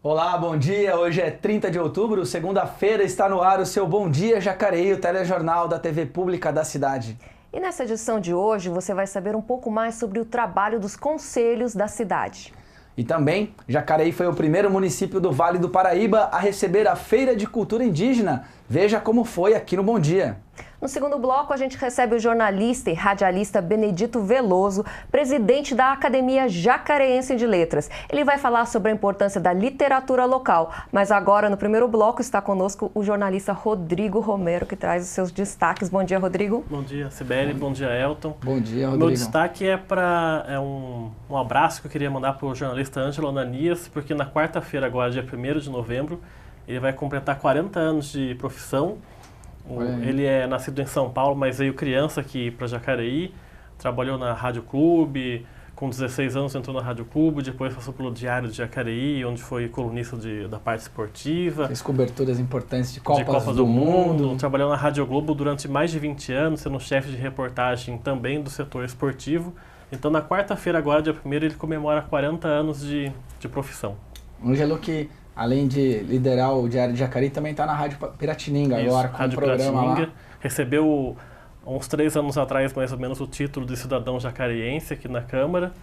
Olá, bom dia. Hoje é 30 de outubro, segunda-feira, está no ar o seu Bom Dia Jacareí, o telejornal da TV Pública da cidade. E nessa edição de hoje você vai saber um pouco mais sobre o trabalho dos conselhos da cidade. E também, Jacareí foi o primeiro município do Vale do Paraíba a receber a Feira de Cultura Indígena. Veja como foi aqui no Bom Dia. No segundo bloco, a gente recebe o jornalista e radialista Benedito Veloso, presidente da Academia Jacareense de Letras. Ele vai falar sobre a importância da literatura local. Mas agora, no primeiro bloco, está conosco o jornalista Rodrigo Romero, que traz os seus destaques. Bom dia, Rodrigo. Bom dia, Sibeli. Bom dia, Elton. Bom dia, Rodrigo. Meu destaque é um abraço que eu queria mandar para o jornalista Ângelo Ananias, porque na quarta-feira, agora, dia 1º de novembro, ele vai completar 40 anos de profissão. Ele é nascido em São Paulo, mas veio criança aqui para Jacareí, trabalhou na Rádio Clube, com 16 anos entrou na Rádio Clube, depois passou pelo Diário de Jacareí, onde foi colunista da parte esportiva. Fez coberturas importantes de Copas do Mundo. Trabalhou na Rádio Globo durante mais de 20 anos, sendo chefe de reportagem também do setor esportivo. Então, na quarta-feira, agora, dia 1º, ele comemora 40 anos de profissão. Ângelo, que além de liderar o Diário de Jacareí, também está na Rádio Piratininga agora, com o programa lá. Recebeu, uns 3 anos atrás, mais ou menos, o título de cidadão jacareense aqui na Câmara.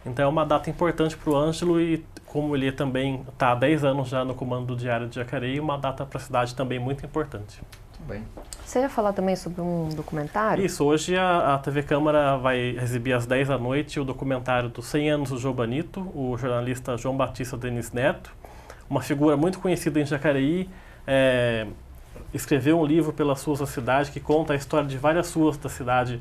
Então é uma data importante para o Ângelo e, como ele também está há 10 anos já no comando do Diário de Jacareí, uma data para a cidade também muito importante. Muito bem. Você ia falar também sobre um documentário? Isso, hoje a TV Câmara vai exibir às 10 da noite o documentário dos 100 anos do Jobanito, o jornalista João Batista Denis Neto, uma figura muito conhecida em Jacareí, escreveu um livro pelas ruas da cidade que conta a história de várias ruas da cidade,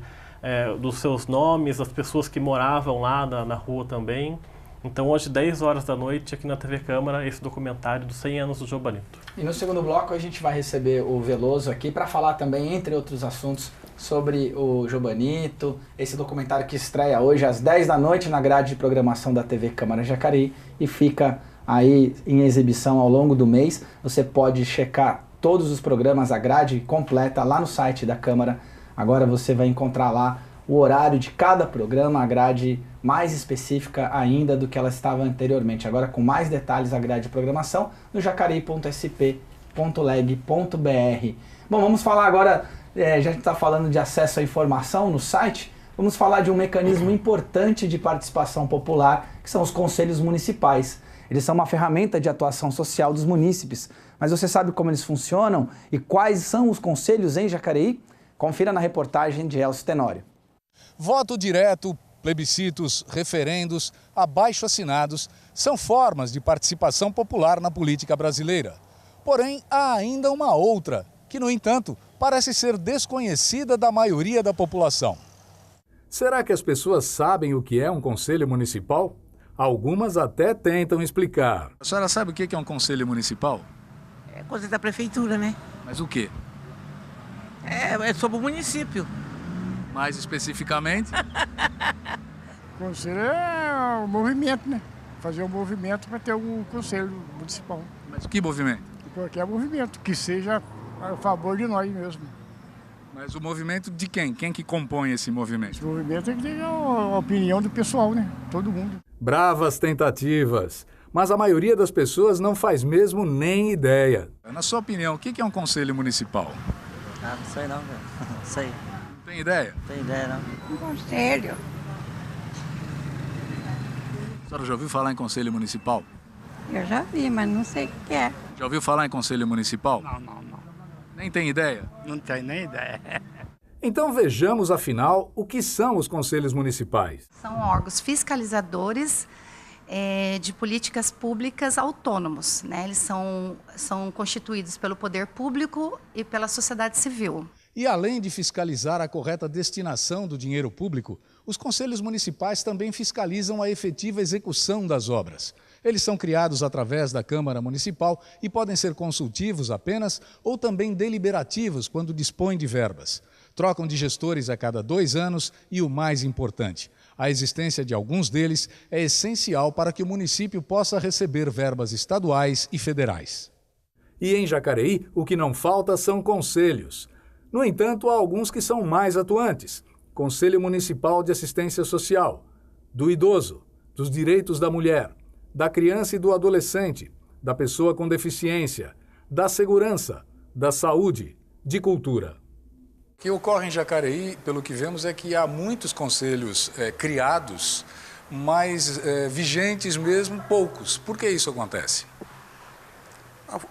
dos seus nomes, das pessoas que moravam lá na rua também. Então hoje, 10 horas da noite, aqui na TV Câmara, esse documentário dos 100 anos do Jobanito. E no segundo bloco a gente vai receber o Veloso aqui para falar também, entre outros assuntos, sobre o Jobanito, esse documentário que estreia hoje às 10 da noite na grade de programação da TV Câmara Jacareí e fica aí em exibição ao longo do mês. Você pode checar todos os programas, a grade completa lá no site da Câmara. Agora você vai encontrar lá o horário de cada programa, a grade mais específica ainda do que ela estava anteriormente. Agora com mais detalhes a grade de programação no jacareí.sp.leg.br. Bom, vamos falar agora, já a gente está falando de acesso à informação no site, vamos falar de um mecanismo importante de participação popular, que são os conselhos municipais. Eles são uma ferramenta de atuação social dos munícipes. Mas você sabe como eles funcionam e quais são os conselhos em Jacareí? Confira na reportagem de Elcio Tenório. Voto direto, plebiscitos, referendos, abaixo-assinados são formas de participação popular na política brasileira. Porém, há ainda uma outra, que, no entanto, parece ser desconhecida da maioria da população. Será que as pessoas sabem o que é um conselho municipal? Algumas até tentam explicar. A senhora sabe o que é um conselho municipal? É coisa da prefeitura, né? Mas o quê? É sobre o município. Mais especificamente? Conselho é o movimento, né? Fazer um movimento para ter um conselho municipal. Mas que movimento? Qualquer movimento, que seja a favor de nós mesmo. Mas o movimento de quem? Quem que compõe esse movimento? Esse movimento tem que ter a opinião do pessoal, né? Todo mundo. Bravas tentativas, mas a maioria das pessoas não faz mesmo nem ideia. Na sua opinião, o que é um conselho municipal? Ah, não sei não, velho. Não sei. Não tem ideia? Não tem ideia, não. Um conselho. A senhora já ouviu falar em conselho municipal? Eu já vi, mas não sei o que é. Já ouviu falar em conselho municipal? Não. Nem tem ideia? Não tenho nem ideia. Então vejamos, afinal, o que são os conselhos municipais. São órgãos fiscalizadores de políticas públicas autônomos, né? Eles são constituídos pelo poder público e pela sociedade civil. E além de fiscalizar a correta destinação do dinheiro público, os conselhos municipais também fiscalizam a efetiva execução das obras. Eles são criados através da Câmara Municipal e podem ser consultivos apenas ou também deliberativos quando dispõem de verbas. Trocam de gestores a cada 2 anos e, o mais importante, a existência de alguns deles é essencial para que o município possa receber verbas estaduais e federais. E em Jacareí, o que não falta são conselhos. No entanto, há alguns que são mais atuantes. Conselho Municipal de Assistência Social, do Idoso, dos Direitos da Mulher, da Criança e do Adolescente, da pessoa com deficiência, da segurança, da saúde, de cultura. O que ocorre em Jacareí, pelo que vemos, é que há muitos conselhos criados, mas vigentes mesmo poucos. Por que isso acontece?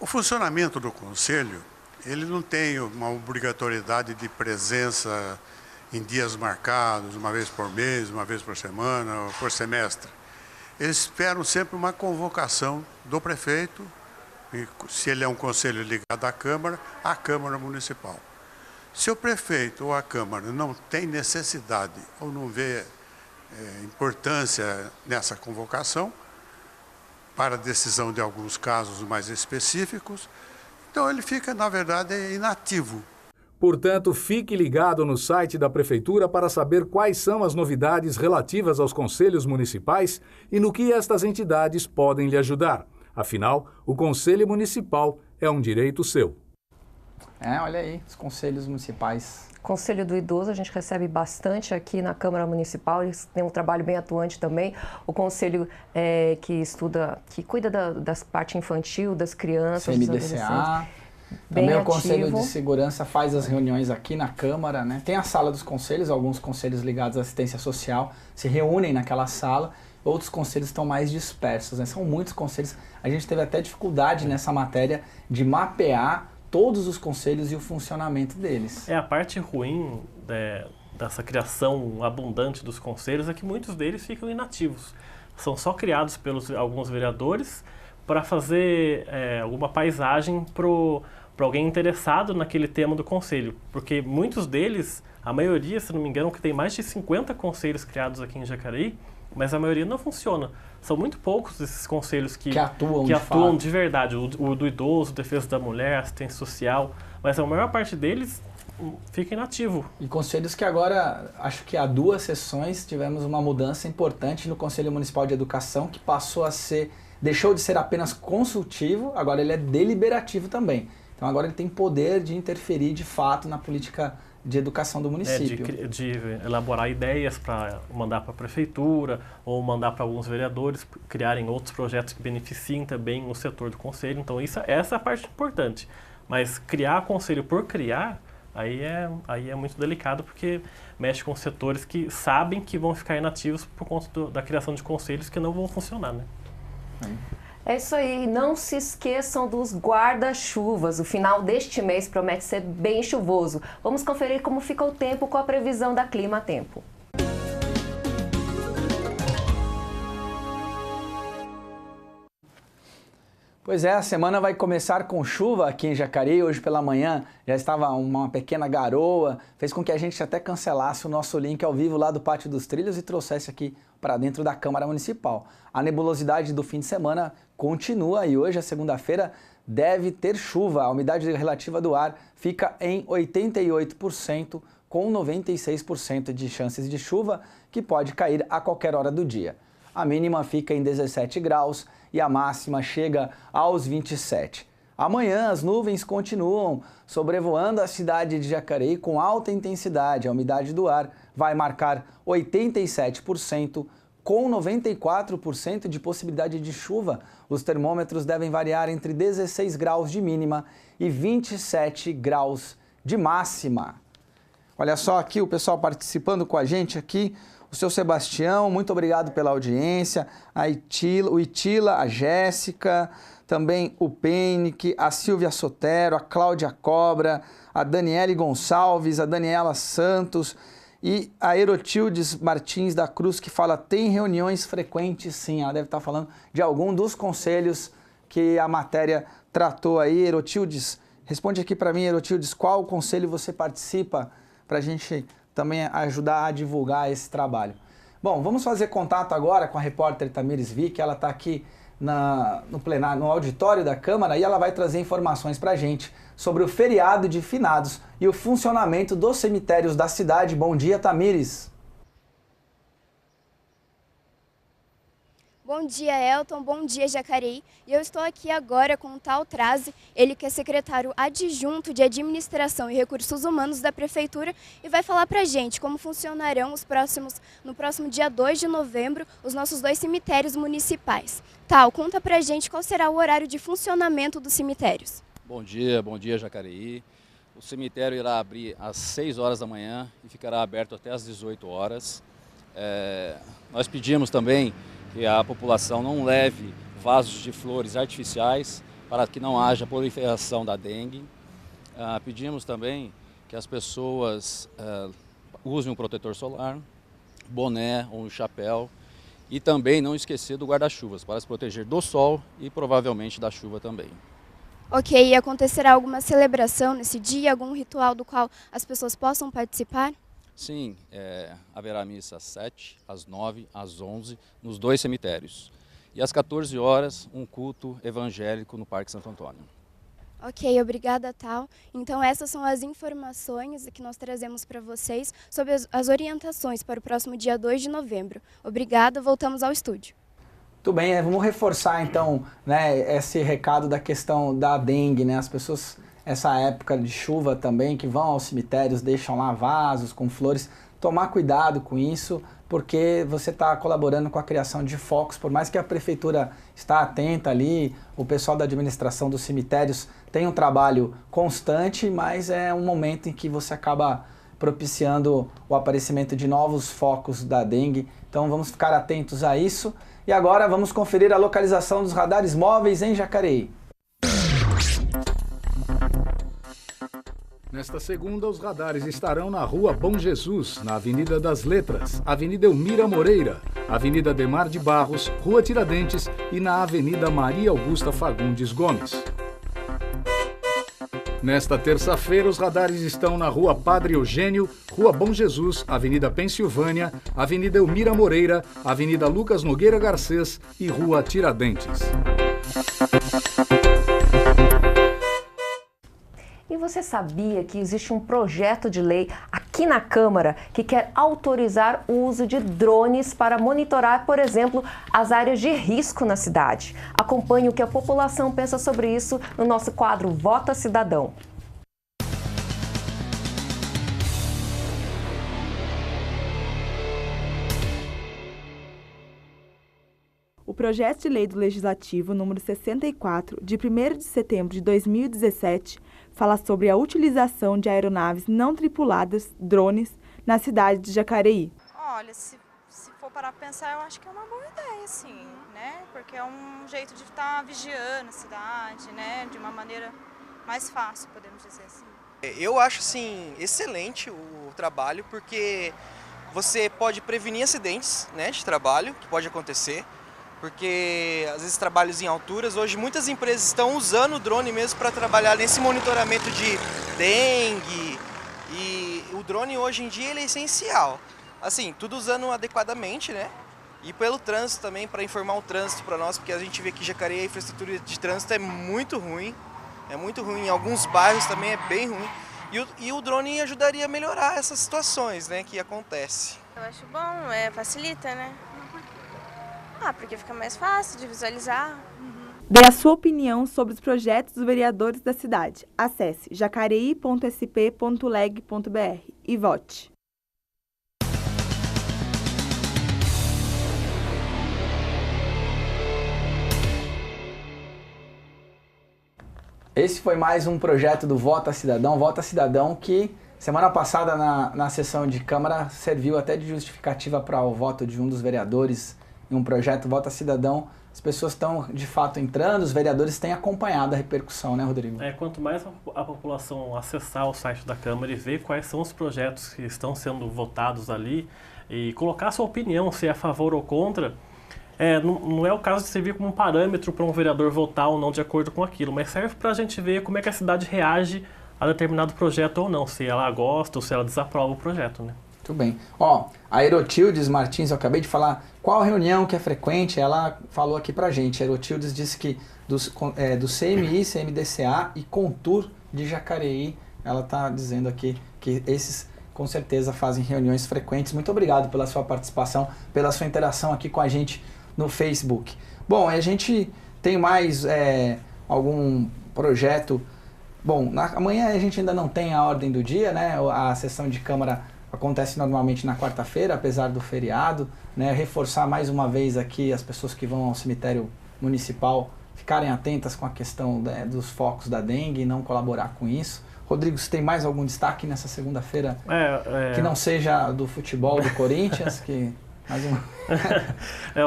O funcionamento do conselho, ele não tem uma obrigatoriedade de presença em dias marcados, uma vez por mês, uma vez por semana, ou por semestre. Eles esperam sempre uma convocação do prefeito, e, se ele é um conselho ligado à Câmara Municipal. Se o prefeito ou a Câmara não tem necessidade ou não vê importância nessa convocação, para a decisão de alguns casos mais específicos, então ele fica, na verdade, inativo. Portanto, fique ligado no site da Prefeitura para saber quais são as novidades relativas aos conselhos municipais e no que estas entidades podem lhe ajudar. Afinal, o Conselho Municipal é um direito seu. Olha aí, os conselhos municipais. Conselho do Idoso a gente recebe bastante aqui na Câmara Municipal, eles têm um trabalho bem atuante também. O Conselho que cuida da parte infantil, das crianças, CMDCA. Também o Conselho de Segurança faz as reuniões aqui na Câmara, né? Tem a sala dos conselhos, alguns conselhos ligados à assistência social se reúnem naquela sala, outros conselhos estão mais dispersos, né? São muitos conselhos. A gente teve até dificuldade nessa matéria de mapear todos os conselhos e o funcionamento deles. A parte ruim dessa criação abundante dos conselhos é que muitos deles ficam inativos. São só criados pelos alguns vereadores para fazer alguma paisagem para alguém interessado naquele tema do conselho. Porque muitos deles, a maioria, se não me engano, que tem mais de 50 conselhos criados aqui em Jacareí, mas a maioria não funciona. São muito poucos esses conselhos que atuam de verdade. O do idoso, defesa da mulher, assistência social, mas a maior parte deles fica inativo. E conselhos que agora, acho que há 2 sessões, tivemos uma mudança importante no Conselho Municipal de Educação, que deixou de ser apenas consultivo, agora ele é deliberativo também. Então agora ele tem poder de interferir de fato na política de educação do município. De elaborar ideias para mandar para a prefeitura ou mandar para alguns vereadores criarem outros projetos que beneficiem também o setor do conselho. Então essa é a parte importante. Mas criar conselho por criar, aí é muito delicado, porque mexe com setores que sabem que vão ficar inativos por conta da criação de conselhos que não vão funcionar, né? É isso aí, não se esqueçam dos guarda-chuvas. O final deste mês promete ser bem chuvoso. Vamos conferir como fica o tempo com a previsão da Clima Tempo. Pois é, a semana vai começar com chuva aqui em Jacareí. Hoje pela manhã já estava uma pequena garoa, fez com que a gente até cancelasse o nosso link ao vivo lá do Pátio dos Trilhos e trouxesse aqui para dentro da Câmara Municipal. A nebulosidade do fim de semana continua e hoje, a segunda-feira, deve ter chuva. A umidade relativa do ar fica em 88%, com 96% de chances de chuva, que pode cair a qualquer hora do dia. A mínima fica em 17 graus e a máxima chega aos 27. Amanhã as nuvens continuam sobrevoando a cidade de Jacareí com alta intensidade. A umidade do ar vai marcar 87%, com 94% de possibilidade de chuva. Os termômetros devem variar entre 16 graus de mínima e 27 graus de máxima. Olha só aqui o pessoal participando com a gente aqui. O seu Sebastião, muito obrigado pela audiência. O Itila, a Jéssica, também o Penick, a Silvia Sotero, a Cláudia Cobra, a Daniele Gonçalves, a Daniela Santos e a Erotildes Martins da Cruz, que fala, tem reuniões frequentes sim. Ela deve estar falando de algum dos conselhos que a matéria tratou aí. Erotildes, responde aqui para mim, Erotildes, qual conselho você participa para a gente também ajudar a divulgar esse trabalho. Bom, vamos fazer contato agora com a repórter Tamires Vick. Ela está aqui no auditório da Câmara e ela vai trazer informações para a gente sobre o feriado de finados e o funcionamento dos cemitérios da cidade. Bom dia, Tamires. Bom dia, Elton. Bom dia, Jacareí. E eu estou aqui agora com o Tal Trazi, ele que é secretário adjunto de Administração e Recursos Humanos da Prefeitura e vai falar pra gente como funcionarão no próximo dia 2 de novembro, os nossos 2 cemitérios municipais. Tal, conta pra gente qual será o horário de funcionamento dos cemitérios. Bom dia, Jacareí. O cemitério irá abrir às 6 horas da manhã e ficará aberto até às 18 horas. Nós pedimos também que a população não leve vasos de flores artificiais para que não haja proliferação da dengue. Pedimos também que as pessoas usem um protetor solar, boné ou um chapéu e também não esquecer do guarda-chuvas para se proteger do sol e provavelmente da chuva também. Ok, e acontecerá alguma celebração nesse dia, algum ritual do qual as pessoas possam participar? Sim, haverá missa às 7, às 9, às 11, nos 2 cemitérios. E às 14 horas, um culto evangélico no Parque Santo Antônio. Ok, obrigada, Tal. Então essas são as informações que nós trazemos para vocês sobre as orientações para o próximo dia 2 de novembro. Obrigada, voltamos ao estúdio. Tudo bem, vamos reforçar então, né, esse recado da questão da dengue, né? As pessoas... Essa época de chuva também, que vão aos cemitérios, deixam lá vasos com flores. Tomar cuidado com isso, porque você está colaborando com a criação de focos. Por mais que a prefeitura está atenta ali, o pessoal da administração dos cemitérios tem um trabalho constante, mas é um momento em que você acaba propiciando o aparecimento de novos focos da dengue. Então vamos ficar atentos a isso. E agora vamos conferir a localização dos radares móveis em Jacareí. Nesta segunda, os radares estarão na Rua Bom Jesus, na Avenida das Letras, Avenida Elmira Moreira, Avenida Demar de Barros, Rua Tiradentes e na Avenida Maria Augusta Fagundes Gomes. Nesta terça-feira, os radares estão na Rua Padre Eugênio, Rua Bom Jesus, Avenida Pensilvânia, Avenida Elmira Moreira, Avenida Lucas Nogueira Garcês e Rua Tiradentes. E você sabia que existe um projeto de lei aqui na Câmara que quer autorizar o uso de drones para monitorar, por exemplo, as áreas de risco na cidade? Acompanhe o que a população pensa sobre isso no nosso quadro Vota Cidadão. O projeto de lei do Legislativo número 64, de 1º de setembro de 2017, fala sobre a utilização de aeronaves não tripuladas, drones, na cidade de Jacareí. Olha, se for parar para pensar, eu acho que é uma boa ideia, sim, né? Porque é um jeito de estar vigiando a cidade, né? De uma maneira mais fácil, podemos dizer assim. Eu acho, sim, excelente o trabalho, porque você pode prevenir acidentes, né, de trabalho, que pode acontecer. Porque às vezes trabalhos em alturas, hoje muitas empresas estão usando o drone mesmo para trabalhar nesse monitoramento de dengue e o drone hoje em dia ele é essencial. Assim, tudo usando adequadamente, né? E pelo trânsito também, para informar o trânsito para nós, porque a gente vê que Jacareí a infraestrutura de trânsito é muito ruim, em alguns bairros também é bem ruim. E o drone ajudaria a melhorar essas situações, né, que acontecem. Eu acho bom, facilita, né? Porque fica mais fácil de visualizar. Dê a sua opinião sobre os projetos dos vereadores da cidade. Acesse jacareí.sp.leg.br e vote. Esse foi mais um projeto do Vota Cidadão que semana passada na sessão de Câmara serviu até de justificativa para o voto de um dos vereadores em um projeto Vota Cidadão. As pessoas estão de fato entrando, os vereadores têm acompanhado a repercussão, né, Rodrigo? Quanto mais a população acessar o site da Câmara e ver quais são os projetos que estão sendo votados ali e colocar sua opinião, se é a favor ou contra, não é o caso de servir como um parâmetro para um vereador votar ou não de acordo com aquilo, mas serve para a gente ver como é que a cidade reage a determinado projeto ou não, se ela gosta ou se ela desaprova o projeto, né? Muito bem. A Erotildes Martins, eu acabei de falar qual reunião que é frequente, ela falou aqui pra gente. A Erotildes disse que do CMI, CMDCA e Contur de Jacareí, ela está dizendo aqui que esses com certeza fazem reuniões frequentes. Muito obrigado pela sua participação, pela sua interação aqui com a gente no Facebook. Bom, a gente tem mais algum projeto. Bom, amanhã a gente ainda não tem a ordem do dia, né? A sessão de Câmara acontece normalmente na quarta-feira, apesar do feriado, né? Reforçar mais uma vez aqui as pessoas que vão ao cemitério municipal ficarem atentas com a questão dos focos da dengue e não colaborar com isso. Rodrigo, você tem mais algum destaque nessa segunda-feira que não seja do futebol do Corinthians? Mais uma...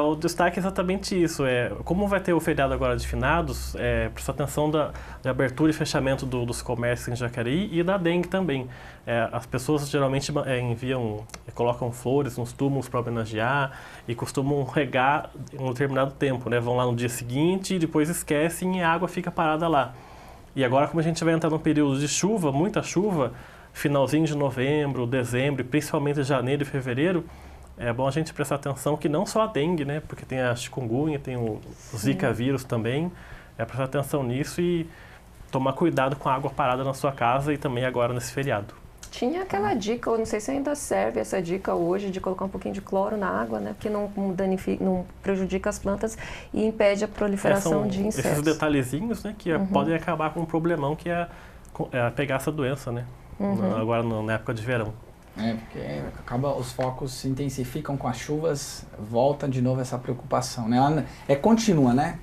O destaque é exatamente isso. Como vai ter o feriado agora de finados, presta atenção da abertura e fechamento dos comércios em Jacareí e da dengue também. As pessoas geralmente colocam flores nos túmulos para homenagear e costumam regar em um determinado tempo, né? Vão lá no dia seguinte e depois esquecem e a água fica parada lá. E agora, como a gente vai entrar num período de chuva, muita chuva, finalzinho de novembro, dezembro, e principalmente janeiro e fevereiro, é bom a gente prestar atenção que não só a dengue, né? Porque tem a chikungunya, tem o Zika vírus também. Prestar atenção nisso e tomar cuidado com a água parada na sua casa e também agora nesse feriado. Tinha aquela dica, eu não sei se ainda serve essa dica hoje, de colocar um pouquinho de cloro na água, né? Porque não prejudica as plantas e impede a proliferação de insetos. Esses detalhezinhos, né? Que podem acabar com um problemão que é pegar essa doença, né? Agora na época de verão. Porque os focos se intensificam com as chuvas, volta de novo essa preocupação, né? Ela continua, né?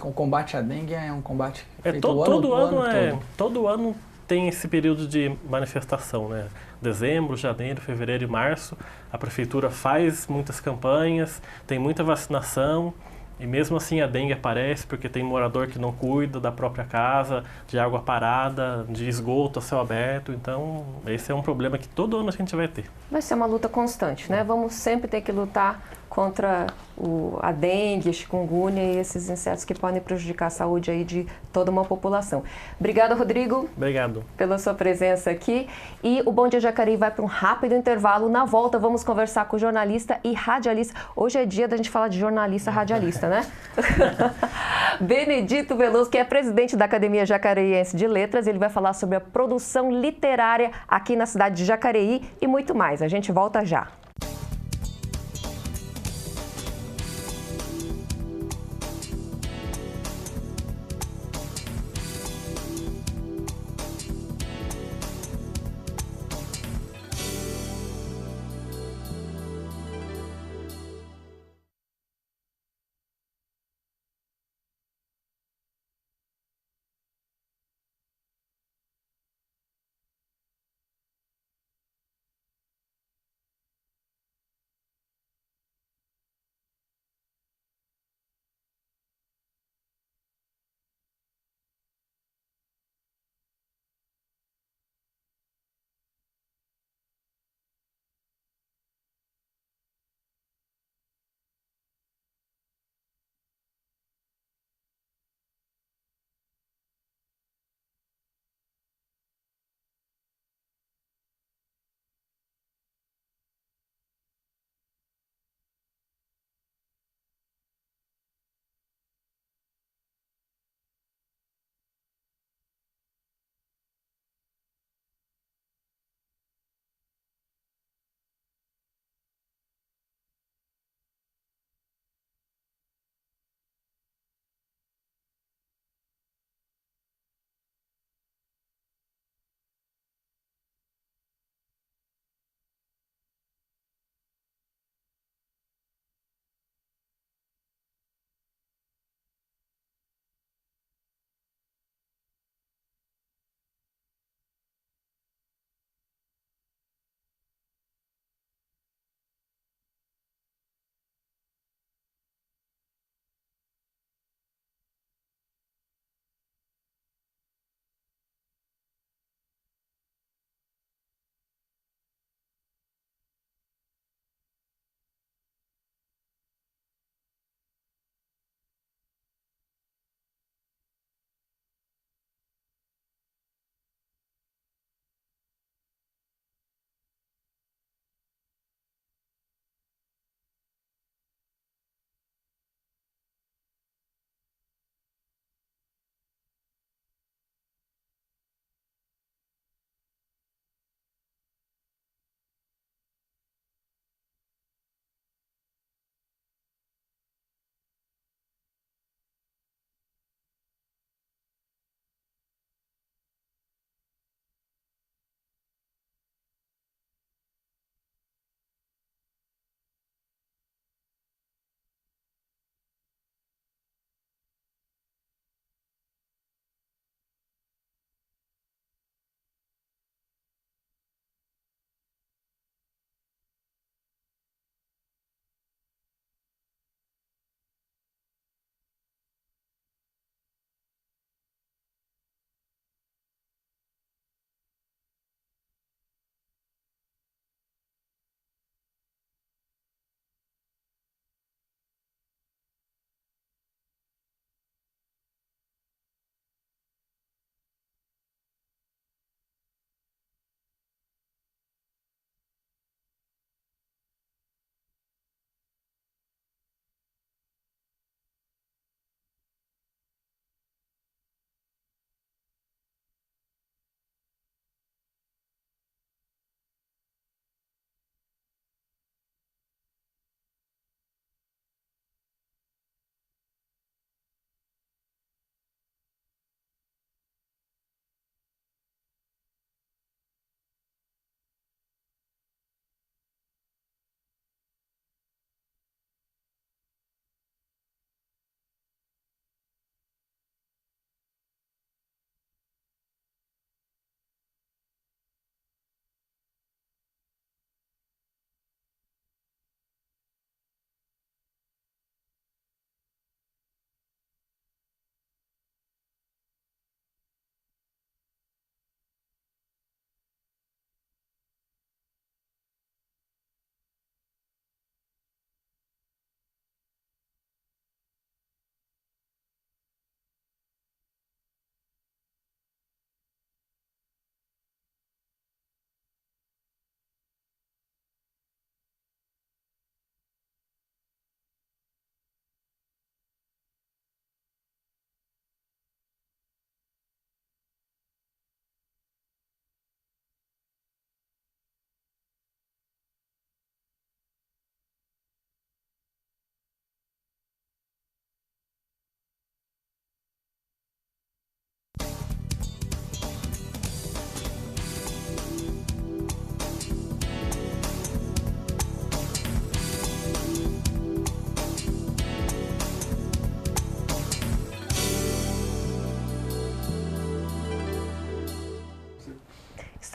O combate à dengue é um combate feito todo ano tem esse período de manifestação, né? Dezembro, janeiro, fevereiro e março, a prefeitura faz muitas campanhas, tem muita vacinação e mesmo assim a dengue aparece porque tem morador que não cuida da própria casa, de água parada, de esgoto a céu aberto. Então, esse é um problema que todo ano a gente vai ter. Vai ser uma luta constante, né? Vamos sempre ter que lutar contra a dengue, a chikungunya e esses insetos que podem prejudicar a saúde aí de toda uma população. Obrigada, Rodrigo. Obrigado. Pela sua presença aqui. E o Bom Dia Jacareí vai para um rápido intervalo. Na volta, vamos conversar com o jornalista e radialista. Hoje é dia da gente falar de jornalista radialista, né? Benedito Veloso, que é presidente da Academia Jacareiense de Letras. Ele vai falar sobre a produção literária aqui na cidade de Jacareí e muito mais. A gente volta já.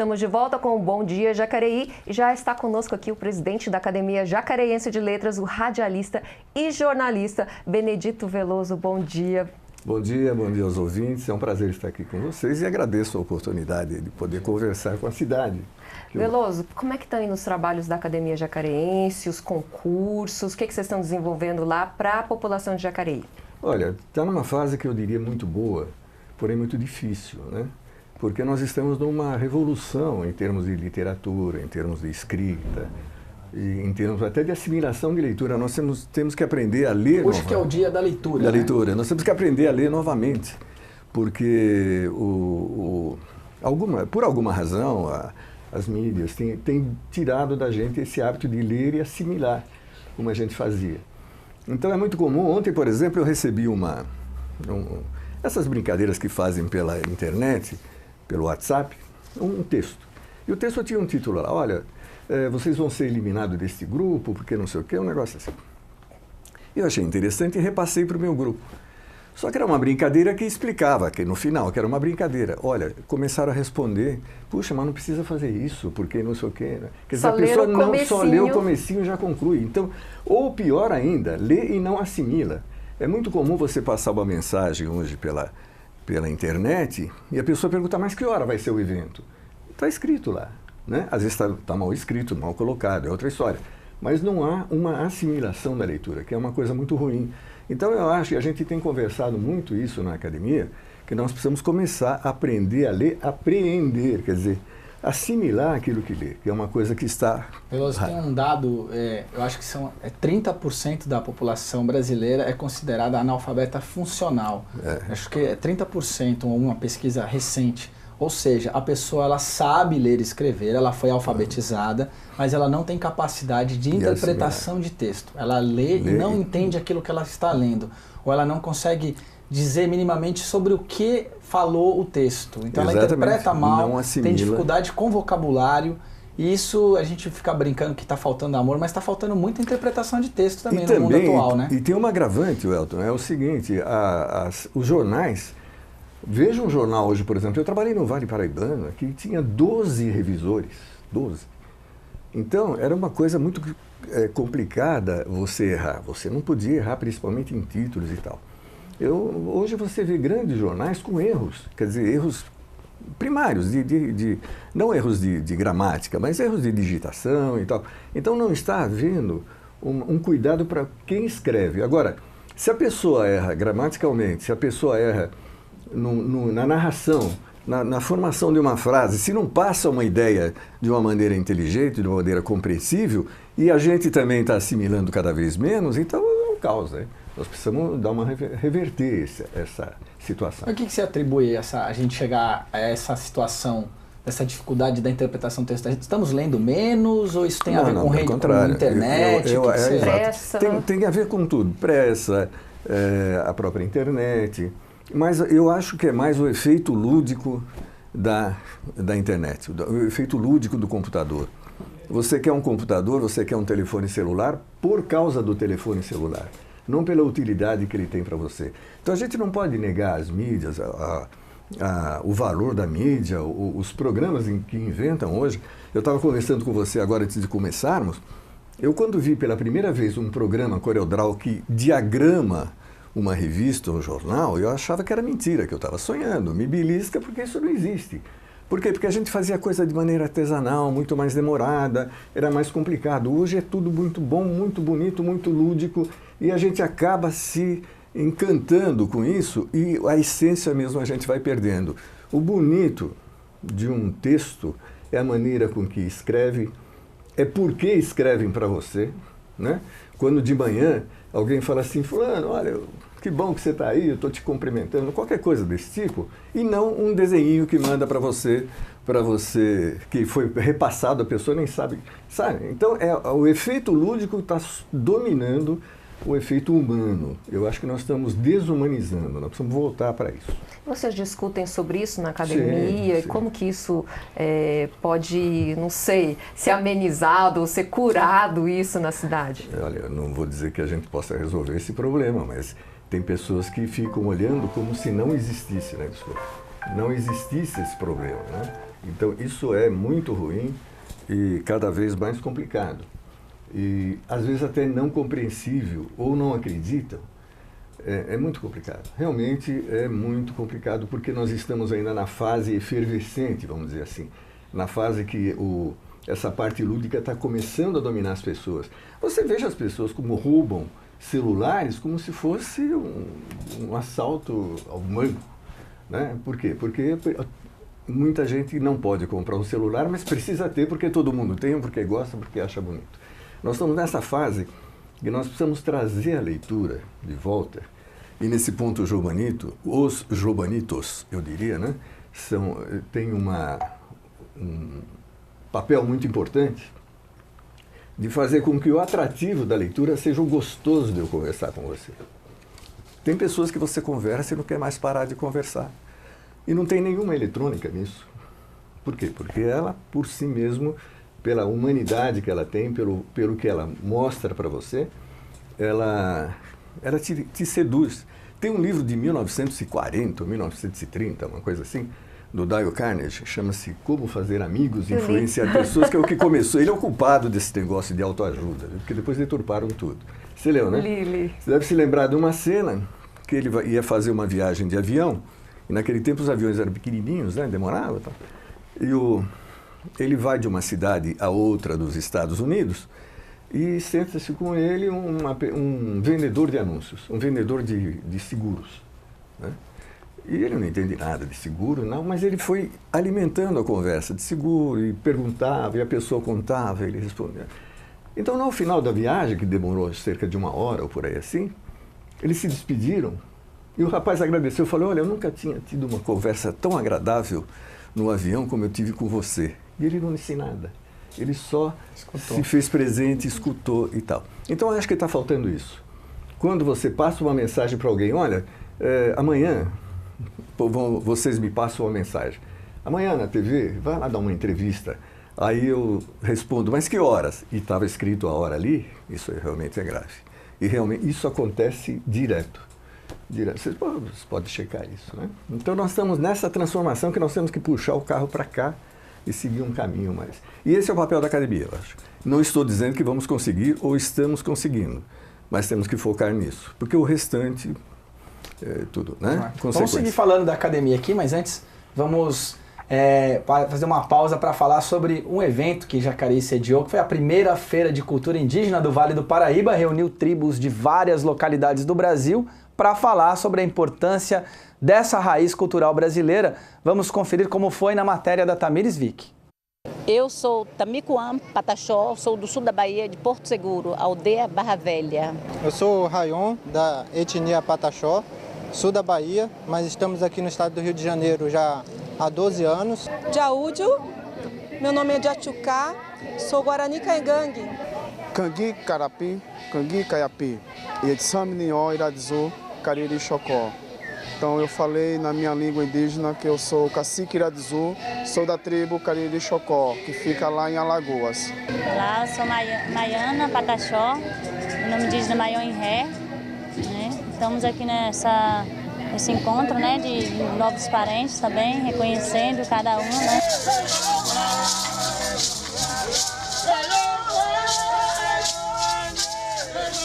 Estamos de volta com o Bom Dia Jacareí e já está conosco aqui o presidente da Academia Jacareense de Letras, o radialista e jornalista Benedito Veloso. Bom dia. Bom dia aos ouvintes. É um prazer estar aqui com vocês e agradeço a oportunidade de poder conversar com a cidade. Veloso, como é que estão indo os trabalhos da Academia Jacareense, os concursos? O que vocês estão desenvolvendo lá para a população de Jacareí? Olha, está numa fase que eu diria muito boa, porém muito difícil, né? Porque nós estamos numa revolução em termos de literatura, em termos de escrita, e em termos até de assimilação de leitura. Nós temos que aprender a ler. Hoje que é o dia da leitura. Da leitura. Nós temos que aprender a ler novamente, porque por alguma razão as mídias têm tirado da gente esse hábito de ler e assimilar, como a gente fazia. Então é muito comum. Ontem, por exemplo, eu recebi essas brincadeiras que fazem pela internet, pelo WhatsApp, um texto. E o texto tinha um título lá: olha, vocês vão ser eliminados deste grupo, porque não sei o quê, um negócio assim. Eu achei interessante e repassei para o meu grupo. Só que era uma brincadeira que explicava, que no final, que era uma brincadeira. Olha, começaram a responder: puxa, mas não precisa fazer isso, porque não sei o quê. Né? Quer dizer, a pessoa não só lê o comecinho e já conclui. Então, ou pior ainda, lê e não assimila. É muito comum você passar uma mensagem hoje pela internet e a pessoa pergunta: mas que hora vai ser o evento? Está escrito lá, né? Às vezes está mal escrito, mal colocado, é outra história. Mas não há uma assimilação da leitura, que é uma coisa muito ruim. Então eu acho que a gente tem conversado muito isso na academia, que nós precisamos começar a aprender a ler, apreender, quer dizer, assimilar aquilo que lê, que é uma coisa que está... Veloso, tem um dado, eu acho que 30% da população brasileira é considerada analfabeta funcional. Acho que é 30%, uma pesquisa recente. Ou seja, a pessoa ela sabe ler e escrever, ela foi alfabetizada, mas ela não tem capacidade de interpretação de texto. Ela lê e não entende aquilo que ela está lendo. Ou ela não consegue dizer minimamente sobre o que falou o texto. Então ela interpreta mal, tem dificuldade com vocabulário. E isso a gente fica brincando que está faltando amor, mas está faltando muita interpretação de texto também no mundo atual, né? E tem um agravante, Elton, é o seguinte: os jornais... Veja um jornal hoje, por exemplo, eu trabalhei no Vale Paraibano, que tinha 12 revisores, 12. Então, era uma coisa muito complicada você errar. Você não podia errar, principalmente em títulos e tal. Hoje você vê grandes jornais com erros, quer dizer, erros primários, não erros de gramática, mas erros de digitação e tal. Então, não está havendo um cuidado para quem escreve. Agora, se a pessoa erra gramaticalmente, se a pessoa erra na narração, na formação de uma frase, se não passa uma ideia de uma maneira inteligente, de uma maneira compreensível, e a gente também está assimilando cada vez menos, então é um caos, né? Nós precisamos reverter essa situação. O que você atribui a gente chegar a essa situação, essa dificuldade da interpretação textual? Estamos lendo menos ou isso tem a ver com internet? Tem a ver com tudo, pressa, a própria internet. Mas eu acho que é mais o efeito lúdico da internet, o efeito lúdico do computador. Você quer um computador, você quer um telefone celular por causa do telefone celular, não pela utilidade que ele tem para você. Então a gente não pode negar as mídias, o valor da mídia, os programas que inventam hoje. Eu estava conversando com você agora antes de começarmos. Eu, quando vi pela primeira vez um programa CorelDRAW que diagrama uma revista, um jornal, eu achava que era mentira, que eu estava sonhando. Me belisca, porque isso não existe. Por quê? Porque a gente fazia coisa de maneira artesanal, muito mais demorada, era mais complicado. Hoje é tudo muito bom, muito bonito, muito lúdico, e a gente acaba se encantando com isso e a essência mesmo a gente vai perdendo. O bonito de um texto é a maneira com que escreve, é por que escrevem para você, né? Quando de manhã alguém fala assim: fulano, olha, que bom que você está aí, eu estou te cumprimentando, qualquer coisa desse tipo, e não um desenhinho que manda para você, que foi repassado, a pessoa nem sabe. Então, o efeito lúdico está dominando o efeito humano. Eu acho que nós estamos desumanizando, nós precisamos voltar para isso. Vocês discutem sobre isso na academia? Sim, sim. E como que isso pode, não sei, ser amenizado ou ser curado isso na cidade? Olha, eu não vou dizer que a gente possa resolver esse problema, mas tem pessoas que ficam olhando como se não existisse, né? Não existisse esse problema, né? Então, isso é muito ruim e cada vez mais complicado. E, às vezes, até não compreensível ou não acreditam. É muito complicado. Realmente é muito complicado, porque nós estamos ainda na fase efervescente, vamos dizer assim. Na fase que essa parte lúdica está começando a dominar as pessoas. Você veja as pessoas como roubam celulares como se fosse um assalto ao banco. Né? Por quê? Porque muita gente não pode comprar um celular, mas precisa ter porque todo mundo tem, porque gosta, porque acha bonito. Nós estamos nessa fase que nós precisamos trazer a leitura de volta. E nesse ponto, os jobanitos, eu diria, né, têm um papel muito importante de fazer com que o atrativo da leitura seja o gostoso de eu conversar com você. Tem pessoas que você conversa e não quer mais parar de conversar. E não tem nenhuma eletrônica nisso. Por quê? Porque ela, por si mesmo, pela humanidade que ela tem, pelo que ela mostra para você, ela te seduz. Tem um livro de 1940, 1930, uma coisa assim, do Dale Carnegie, chama-se Como Fazer Amigos e Influenciar Pessoas, que é o que começou. Ele é o culpado desse negócio de autoajuda, porque depois deturparam tudo. Você leu, né? Li. Você deve se lembrar de uma cena que ele ia fazer uma viagem de avião, e naquele tempo os aviões eram pequenininhos, né? Demorava e tal. E ele vai de uma cidade a outra dos Estados Unidos e senta-se com ele um vendedor de anúncios, um vendedor de seguros, né? E ele não entende nada de seguro, não, mas ele foi alimentando a conversa de seguro e perguntava, e a pessoa contava, ele respondia. Então, no final da viagem, que demorou cerca de 1 hora ou por aí assim, eles se despediram e o rapaz agradeceu, falou, olha, eu nunca tinha tido uma conversa tão agradável no avião como eu tive com você. E ele não disse nada, ele só se fez presente, escutou e tal. Então, eu acho que está faltando isso. Quando você passa uma mensagem para alguém, olha, amanhã vocês me passam uma mensagem. Amanhã na TV, vai lá dar uma entrevista. Aí eu respondo, mas que horas? E estava escrito a hora ali, isso realmente é grave. E realmente isso acontece direto. Vocês podem checar isso, né? Então nós estamos nessa transformação que nós temos que puxar o carro para cá e seguir um caminho mais. E esse é o papel da academia, eu acho. Não estou dizendo que vamos conseguir ou estamos conseguindo, mas temos que focar nisso, porque o restante é tudo, né? Vamos seguir falando da academia aqui, mas antes vamos fazer uma pausa para falar sobre um evento que Jacareí sediou, que foi a primeira Feira de Cultura Indígena do Vale do Paraíba, reuniu tribos de várias localidades do Brasil para falar sobre a importância dessa raiz cultural brasileira. Vamos conferir como foi na matéria da Tamires Vick. Eu sou Tamicuã Pataxó, sou do sul da Bahia, de Porto Seguro, aldeia Barra Velha. Eu sou Rayon, da etnia Pataxó, sul da Bahia, mas estamos aqui no estado do Rio de Janeiro já há 12 anos. Jaúdio, meu nome é Jatchucá, sou Guarani Caingangue. Cangui Carapi, Cangui Caiapi, Ietsamnió Iradizu, Cariri Chocó. Então eu falei na minha língua indígena que eu sou cacique Iradizu, sou da tribo Cariri Chocó, que fica lá em Alagoas. Olá, eu sou Maiana Pataxó, o nome indígena Maiô em Ré, né? Estamos aqui nesse encontro, né, de novos parentes também, reconhecendo cada um, né?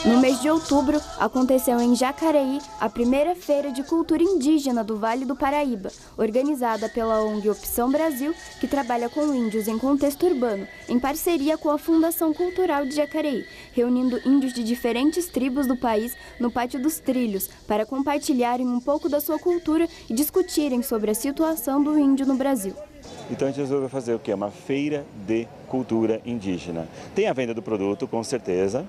No mês de outubro, aconteceu em Jacareí a primeira Feira de Cultura Indígena do Vale do Paraíba, organizada pela ONG Opção Brasil, que trabalha com índios em contexto urbano, em parceria com a Fundação Cultural de Jacareí, reunindo índios de diferentes tribos do país no Pátio dos Trilhos, para compartilharem um pouco da sua cultura e discutirem sobre a situação do índio no Brasil. Então a gente resolveu fazer o quê? Uma feira de cultura indígena. Tem a venda do produto, com certeza,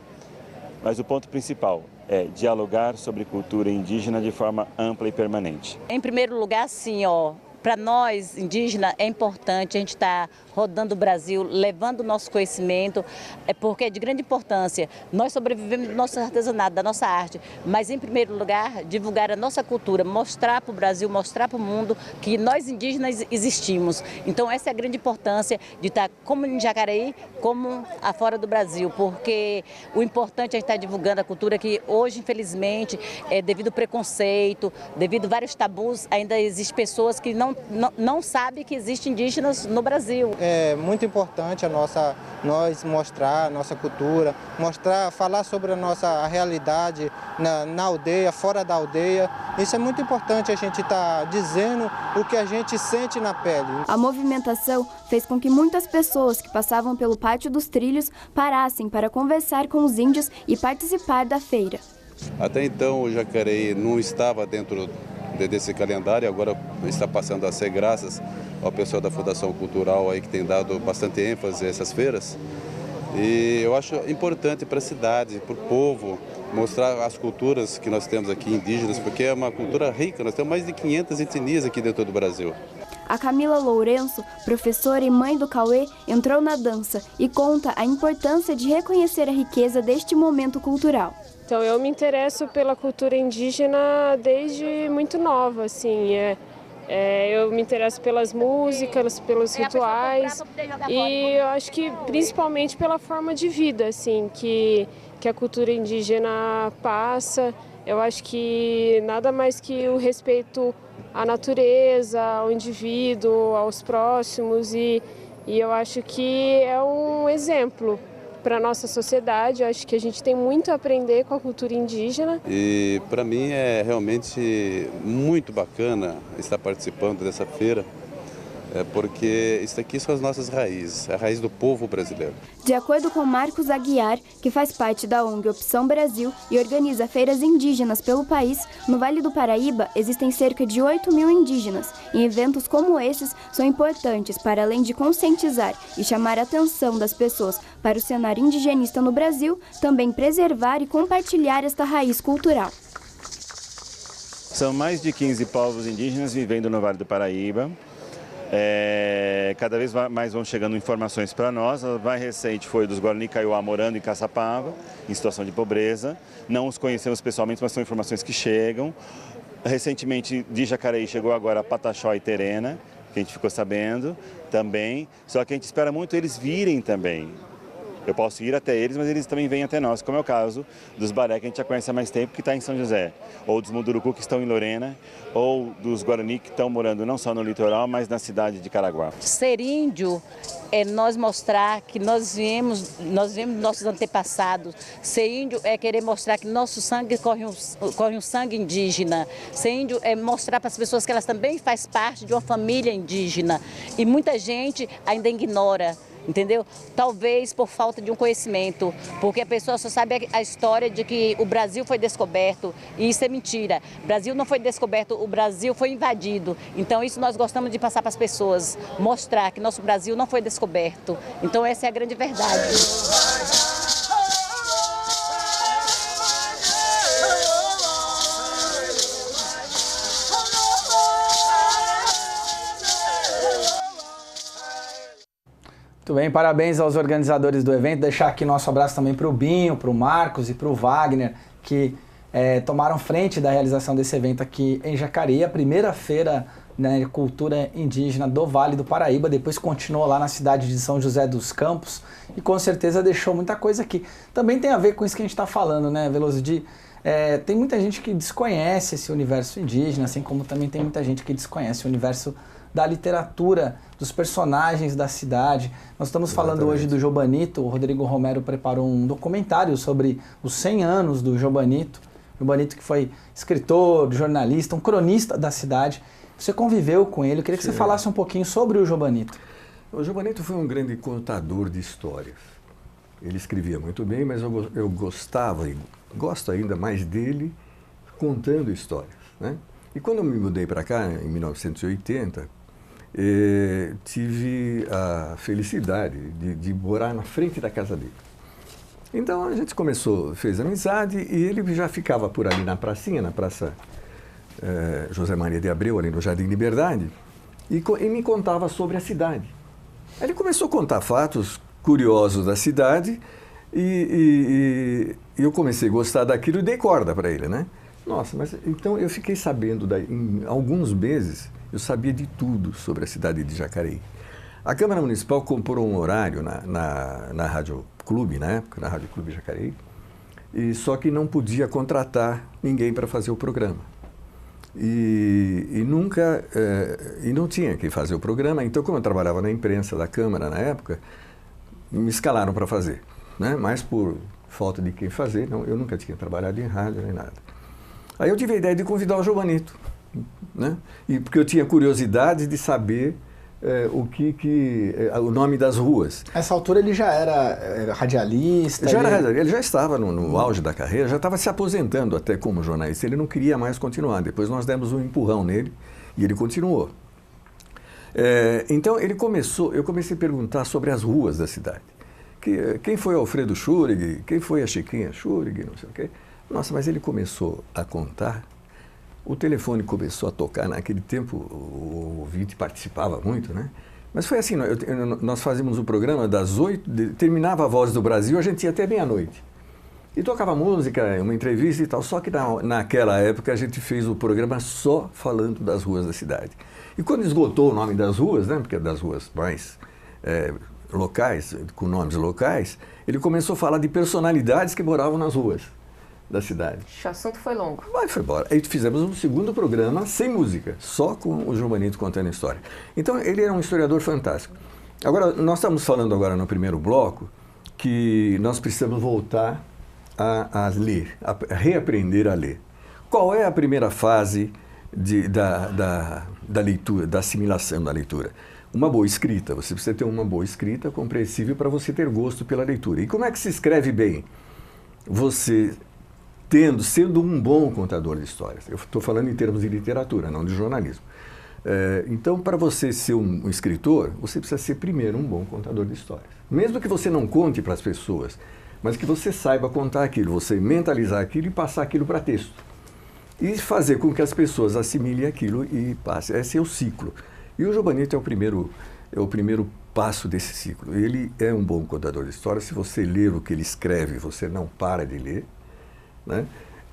mas o ponto principal é dialogar sobre cultura indígena de forma ampla e permanente. Em primeiro lugar, sim, para nós indígenas é importante a gente estar rodando o Brasil, levando o nosso conhecimento, porque é de grande importância. Nós sobrevivemos do nosso artesanato, da nossa arte, mas em primeiro lugar, divulgar a nossa cultura, mostrar para o Brasil, mostrar para o mundo que nós indígenas existimos. Então essa é a grande importância de estar como em Jacareí, como afora do Brasil, porque o importante é estar divulgando a cultura que hoje, infelizmente, devido ao preconceito, devido a vários tabus, ainda existem pessoas que não não sabe que existem indígenas no Brasil. É muito importante nós mostrar a nossa cultura, falar sobre a nossa realidade na aldeia, fora da aldeia. Isso é muito importante, a gente estar dizendo o que a gente sente na pele. A movimentação fez com que muitas pessoas que passavam pelo Pátio dos Trilhos parassem para conversar com os índios e participar da feira. Até então o Jacareí não estava dentro desse calendário, agora está passando a ser graças ao pessoal da Fundação Cultural aí que tem dado bastante ênfase a essas feiras. E eu acho importante para a cidade, para o povo, mostrar as culturas que nós temos aqui indígenas, porque é uma cultura rica, nós temos mais de 500 etnias aqui dentro do Brasil. A Camila Lourenço, professora e mãe do Cauê, entrou na dança e conta a importância de reconhecer a riqueza deste momento cultural. Então, eu me interesso pela cultura indígena desde muito nova, assim, eu me interesso pelas músicas, pelos rituais e eu acho que principalmente pela forma de vida, assim, que a cultura indígena passa. Eu acho que nada mais que o respeito à natureza, ao indivíduo, aos próximos e eu acho que é um exemplo para a nossa sociedade. Eu acho que a gente tem muito a aprender com a cultura indígena. E para mim é realmente muito bacana estar participando dessa feira, porque isso aqui são as nossas raízes, a raiz do povo brasileiro. De acordo com Marcos Aguiar, que faz parte da ONG Opção Brasil e organiza feiras indígenas pelo país, no Vale do Paraíba existem cerca de 8.000 indígenas e eventos como esses são importantes para, além de conscientizar e chamar a atenção das pessoas para o cenário indigenista no Brasil, também preservar e compartilhar esta raiz cultural. São mais de 15 povos indígenas vivendo no Vale do Paraíba. Cada vez mais vão chegando informações para nós. A mais recente foi dos Guarani Kaiowá morando em Caçapava, em situação de pobreza. Não os conhecemos pessoalmente, mas são informações que chegam. Recentemente, de Jacareí chegou agora a Pataxó e Terena, que a gente ficou sabendo também. Só que a gente espera muito eles virem também. Eu posso ir até eles, mas eles também vêm até nós, como é o caso dos Baré, que a gente já conhece há mais tempo, que está em São José, ou dos Munduruku, que estão em Lorena, ou dos Guarani, que estão morando não só no litoral, mas na cidade de Caraguá. Ser índio é nós mostrar que nós viemos nossos antepassados. Ser índio é querer mostrar que nosso sangue corre um sangue indígena. Ser índio é mostrar para as pessoas que elas também fazem parte de uma família indígena. E muita gente ainda ignora. Entendeu? Talvez por falta de um conhecimento, porque a pessoa só sabe a história de que o Brasil foi descoberto, e isso é mentira. O Brasil não foi descoberto, o Brasil foi invadido. Então isso nós gostamos de passar para as pessoas, mostrar que nosso Brasil não foi descoberto. Então essa é a grande verdade. Muito bem, parabéns aos organizadores do evento. Deixar aqui nosso abraço também para o Binho, para o Marcos e para o Wagner, que tomaram frente da realização desse evento aqui em Jacareí, a primeira feira de cultura indígena do Vale do Paraíba. Depois continuou lá na cidade de São José dos Campos e com certeza deixou muita coisa aqui. Também tem a ver com isso que a gente está falando, né, Veloso? Tem muita gente que desconhece esse universo indígena, assim como também tem muita gente que desconhece o universo da literatura, dos personagens da cidade. Nós estamos falando hoje do Jobanito. O Rodrigo Romero preparou um documentário sobre os 100 anos do Jobanito. Jobanito que foi escritor, jornalista, um cronista da cidade. Você conviveu com ele. Eu queria que você falasse um pouquinho sobre o Jobanito. O Jobanito foi um grande contador de histórias. Ele escrevia muito bem, mas eu gostava e gosto ainda mais dele contando histórias, né? E quando eu me mudei para cá, em 1980, tive a felicidade de morar na frente da casa dele. Então a gente fez amizade e ele já ficava por ali na pracinha, na Praça José Maria de Abreu, ali no Jardim Liberdade, e me contava sobre a cidade. Aí ele começou a contar fatos curiosos da cidade e eu comecei a gostar daquilo e dei corda para ele, né? Nossa, mas então eu fiquei sabendo, em alguns meses, eu sabia de tudo sobre a cidade de Jacareí. A Câmara Municipal comprou um horário na Rádio Clube, na época, na Rádio Clube Jacareí, só que não podia contratar ninguém para fazer o programa. e nunca, e não tinha que fazer o programa. Então, como eu trabalhava na imprensa da Câmara na época, me escalaram para fazer, né? Mas por falta de quem fazer, não, eu nunca tinha trabalhado em rádio nem nada. Aí eu tive a ideia de convidar o Jobanito, né? E porque eu tinha curiosidade de saber o nome das ruas. Nessa altura ele já era radialista? Ele já estava no auge da carreira, já estava se aposentando até como jornalista. Ele não queria mais continuar. Depois nós demos um empurrão nele e ele continuou. Então eu comecei a perguntar sobre as ruas da cidade. Quem foi Alfredo Schurig? Quem foi a Chiquinha Schurig? Não sei o quê. Nossa, mas ele começou a contar. O telefone começou a tocar, naquele tempo o ouvinte participava muito, né? Mas foi assim, nós fazíamos o programa das 8, terminava a Voz do Brasil, a gente ia até meia-noite. E tocava música, uma entrevista e tal, só que naquela época a gente fez o programa só falando das ruas da cidade. E quando esgotou o nome das ruas, né, porque das ruas mais locais, com nomes locais, ele começou a falar de personalidades que moravam nas ruas da cidade. O assunto foi longo. Mas foi embora. Aí fizemos um segundo programa sem música, só com o Jobanito contando a história. Então ele era um historiador fantástico. Agora, nós estamos falando agora no primeiro bloco que nós precisamos voltar a ler, a reaprender a ler. Qual é a primeira fase da leitura, da assimilação da leitura? Uma boa escrita. Você precisa ter uma boa escrita compreensível para você ter gosto pela leitura. E como é que se escreve bem? Você sendo um bom contador de histórias. Eu estou falando em termos de literatura, não de jornalismo. Então, para você ser um escritor, você precisa ser primeiro um bom contador de histórias. Mesmo que você não conte para as pessoas, mas que você saiba contar aquilo, você mentalizar aquilo e passar aquilo para texto. E fazer com que as pessoas assimilem aquilo e passem. Esse é o ciclo. E o Jobanito é o primeiro passo desse ciclo. Ele é um bom contador de histórias. Se você ler o que ele escreve, você não para de ler, né?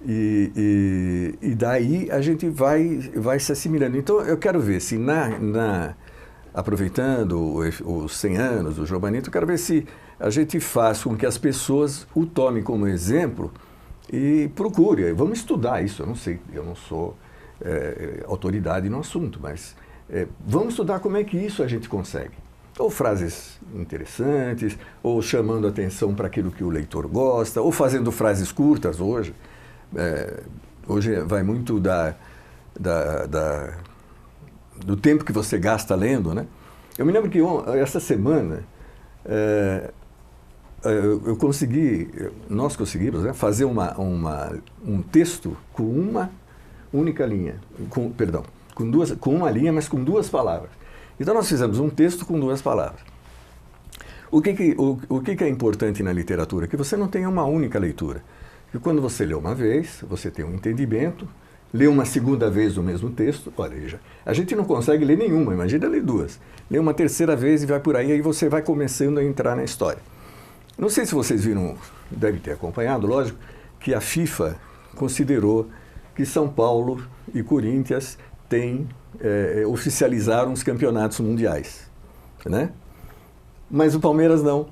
E daí a gente vai se assimilando. Então eu quero ver se aproveitando os 100 anos do Jobanito, eu quero ver se a gente faz com que as pessoas o tomem como exemplo e procure. Vamos estudar isso. Eu não sei, eu não sou autoridade no assunto, mas vamos estudar como é que isso a gente consegue. Ou frases interessantes, ou chamando atenção para aquilo que o leitor gosta, ou fazendo frases curtas hoje. Hoje vai muito do tempo que você gasta lendo, né? Eu me lembro que essa semana nós conseguimos, né, fazer um texto com uma única linha, com uma linha, mas com 2 palavras. Então nós fizemos um texto com 2 palavras. O que é importante na literatura? Que você não tenha uma única leitura. Que quando você lê uma vez, você tem um entendimento, lê uma segunda vez o mesmo texto, olha, a gente não consegue ler nenhuma, imagina ler 2. Lê uma terceira vez e vai por aí você vai começando a entrar na história. Não sei se vocês viram, deve ter acompanhado, lógico, que a FIFA considerou que São Paulo e Corinthians oficializaram os campeonatos mundiais, né? Mas o Palmeiras não.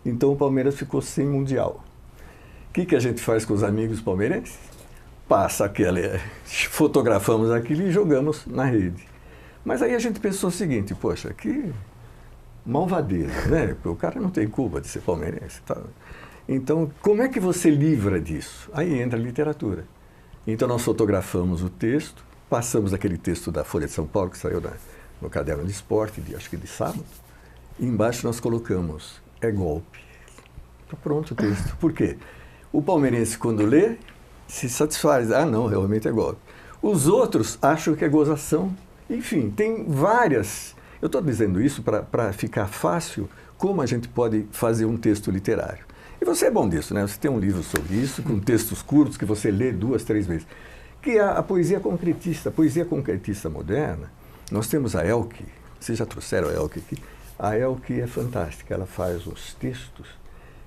Então o Palmeiras ficou sem mundial. O que a gente faz com os amigos palmeirenses? Fotografamos aquilo e jogamos na rede. Mas aí a gente pensou o seguinte, poxa, que malvadeza, né? O cara não tem culpa de ser palmeirense. Tá? Então, como é que você livra disso? Aí entra a literatura. Então nós fotografamos o texto, passamos aquele texto da Folha de São Paulo, que saiu no caderno de esporte, acho que de sábado, e embaixo nós colocamos, é golpe. Está pronto o texto. Por quê? O palmeirense, quando lê, se satisfaz. Ah, não, realmente é golpe. Os outros acham que é gozação. Enfim, tem várias. Eu estou dizendo isso para ficar fácil como a gente pode fazer um texto literário. E você é bom disso, né? Você tem um livro sobre isso, com textos curtos que você lê 2, 3 vezes. Que é a poesia concretista moderna. Nós temos a Elke, vocês já trouxeram a Elke aqui. A Elke é fantástica, ela faz os textos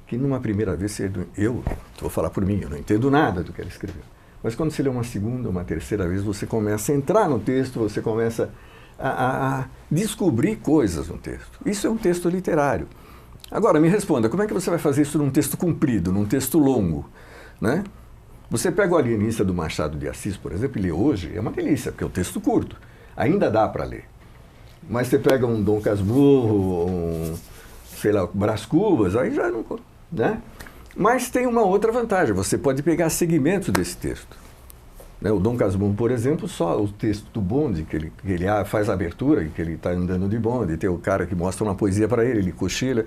que numa primeira vez, eu vou falar por mim, eu não entendo nada do que ela escreveu. Mas quando você lê uma segunda, uma terceira vez, você começa a entrar no texto, você começa a descobrir coisas no texto. Isso é um texto literário. Agora, me responda, como é que você vai fazer isso num texto comprido, num texto longo, né? Você pega o Alienista do Machado de Assis, por exemplo, e lê hoje, é uma delícia, porque é um texto curto. Ainda dá para ler. Mas você pega um Dom Casmurro, sei lá, Brás Cubas, aí já não... né? Mas tem uma outra vantagem, você pode pegar segmentos desse texto. Né? O Dom Casmurro, por exemplo, só o texto do bonde, que ele faz a abertura, que ele está andando de bonde, tem o cara que mostra uma poesia para ele cochila.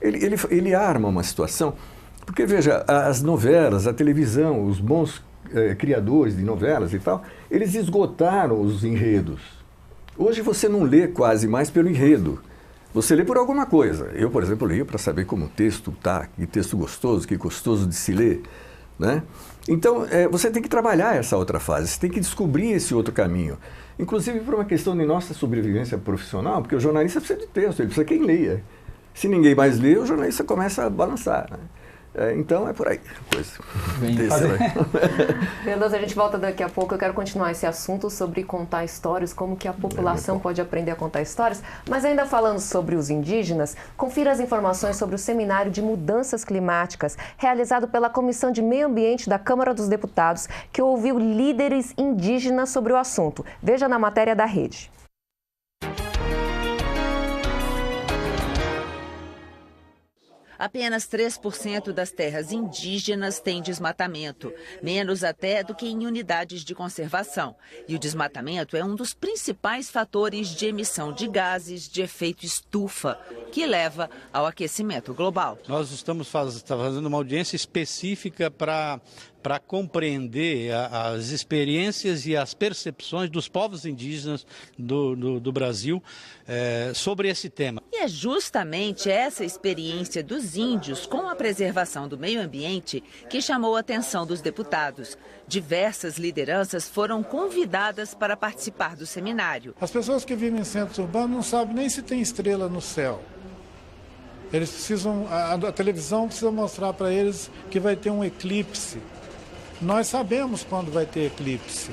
Ele arma uma situação, porque veja, as novelas, a televisão, os bons criadores de novelas e tal, eles esgotaram os enredos. Hoje você não lê quase mais pelo enredo. Você lê por alguma coisa. Eu, por exemplo, leio para saber como o texto está, que texto gostoso, que gostoso de se ler, né? Então, você tem que trabalhar essa outra fase, você tem que descobrir esse outro caminho. Inclusive por uma questão de nossa sobrevivência profissional, porque o jornalista precisa de texto, ele precisa quem leia. Se ninguém mais lê, o jornalista começa a balançar, né? Então é por aí a coisa. Veloso, a gente volta daqui a pouco. Eu quero continuar esse assunto sobre contar histórias, como que a população pode aprender a contar histórias. Mas ainda falando sobre os indígenas, confira as informações sobre o Seminário de Mudanças Climáticas, realizado pela Comissão de Meio Ambiente da Câmara dos Deputados, que ouviu líderes indígenas sobre o assunto. Veja na matéria da Rede. Apenas 3% das terras indígenas têm desmatamento, menos até do que em unidades de conservação. E o desmatamento é um dos principais fatores de emissão de gases de efeito estufa, que leva ao aquecimento global. Nós estamos fazendo uma audiência específica para compreender as experiências e as percepções dos povos indígenas do Brasil sobre esse tema. E é justamente essa experiência dos índios com a preservação do meio ambiente que chamou a atenção dos deputados. Diversas lideranças foram convidadas para participar do seminário. As pessoas que vivem em centros urbanos não sabem nem se tem estrela no céu. Eles precisam, a televisão precisa mostrar para eles que vai ter um eclipse. Nós sabemos quando vai ter eclipse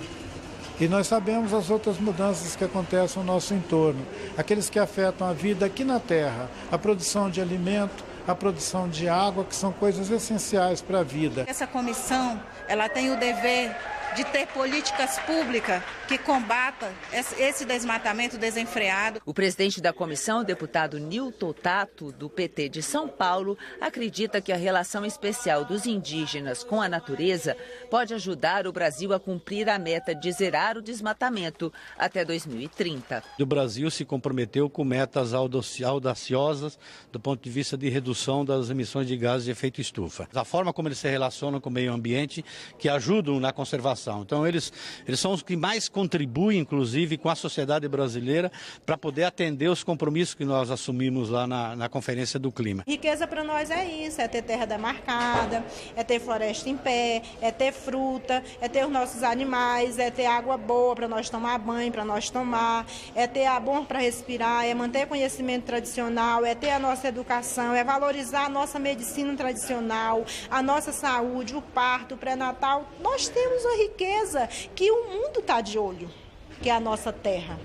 e nós sabemos as outras mudanças que acontecem no nosso entorno, aqueles que afetam a vida aqui na Terra, a produção de alimento, a produção de água, que são coisas essenciais para a vida. Essa comissão, ela tem o dever de ter políticas públicas que combatam esse desmatamento desenfreado. O presidente da comissão, o deputado Nilton Tato, do PT de São Paulo, acredita que a relação especial dos indígenas com a natureza pode ajudar o Brasil a cumprir a meta de zerar o desmatamento até 2030. O Brasil se comprometeu com metas audaciosas do ponto de vista de redução das emissões de gases de efeito estufa. A forma como eles se relacionam com o meio ambiente, que ajudam na conservação. Então, eles são os que mais contribuem, inclusive, com a sociedade brasileira para poder atender os compromissos que nós assumimos lá na Conferência do Clima. Riqueza para nós é isso, é ter terra demarcada, é ter floresta em pé, é ter fruta, é ter os nossos animais, é ter água boa para nós tomar banho, para nós tomar, é ter ar bom para respirar, é manter conhecimento tradicional, é ter a nossa educação, é valorizar a nossa medicina tradicional, a nossa saúde, o parto, o pré-natal. Nós temos uma riqueza que o mundo está de olho, que é a nossa terra.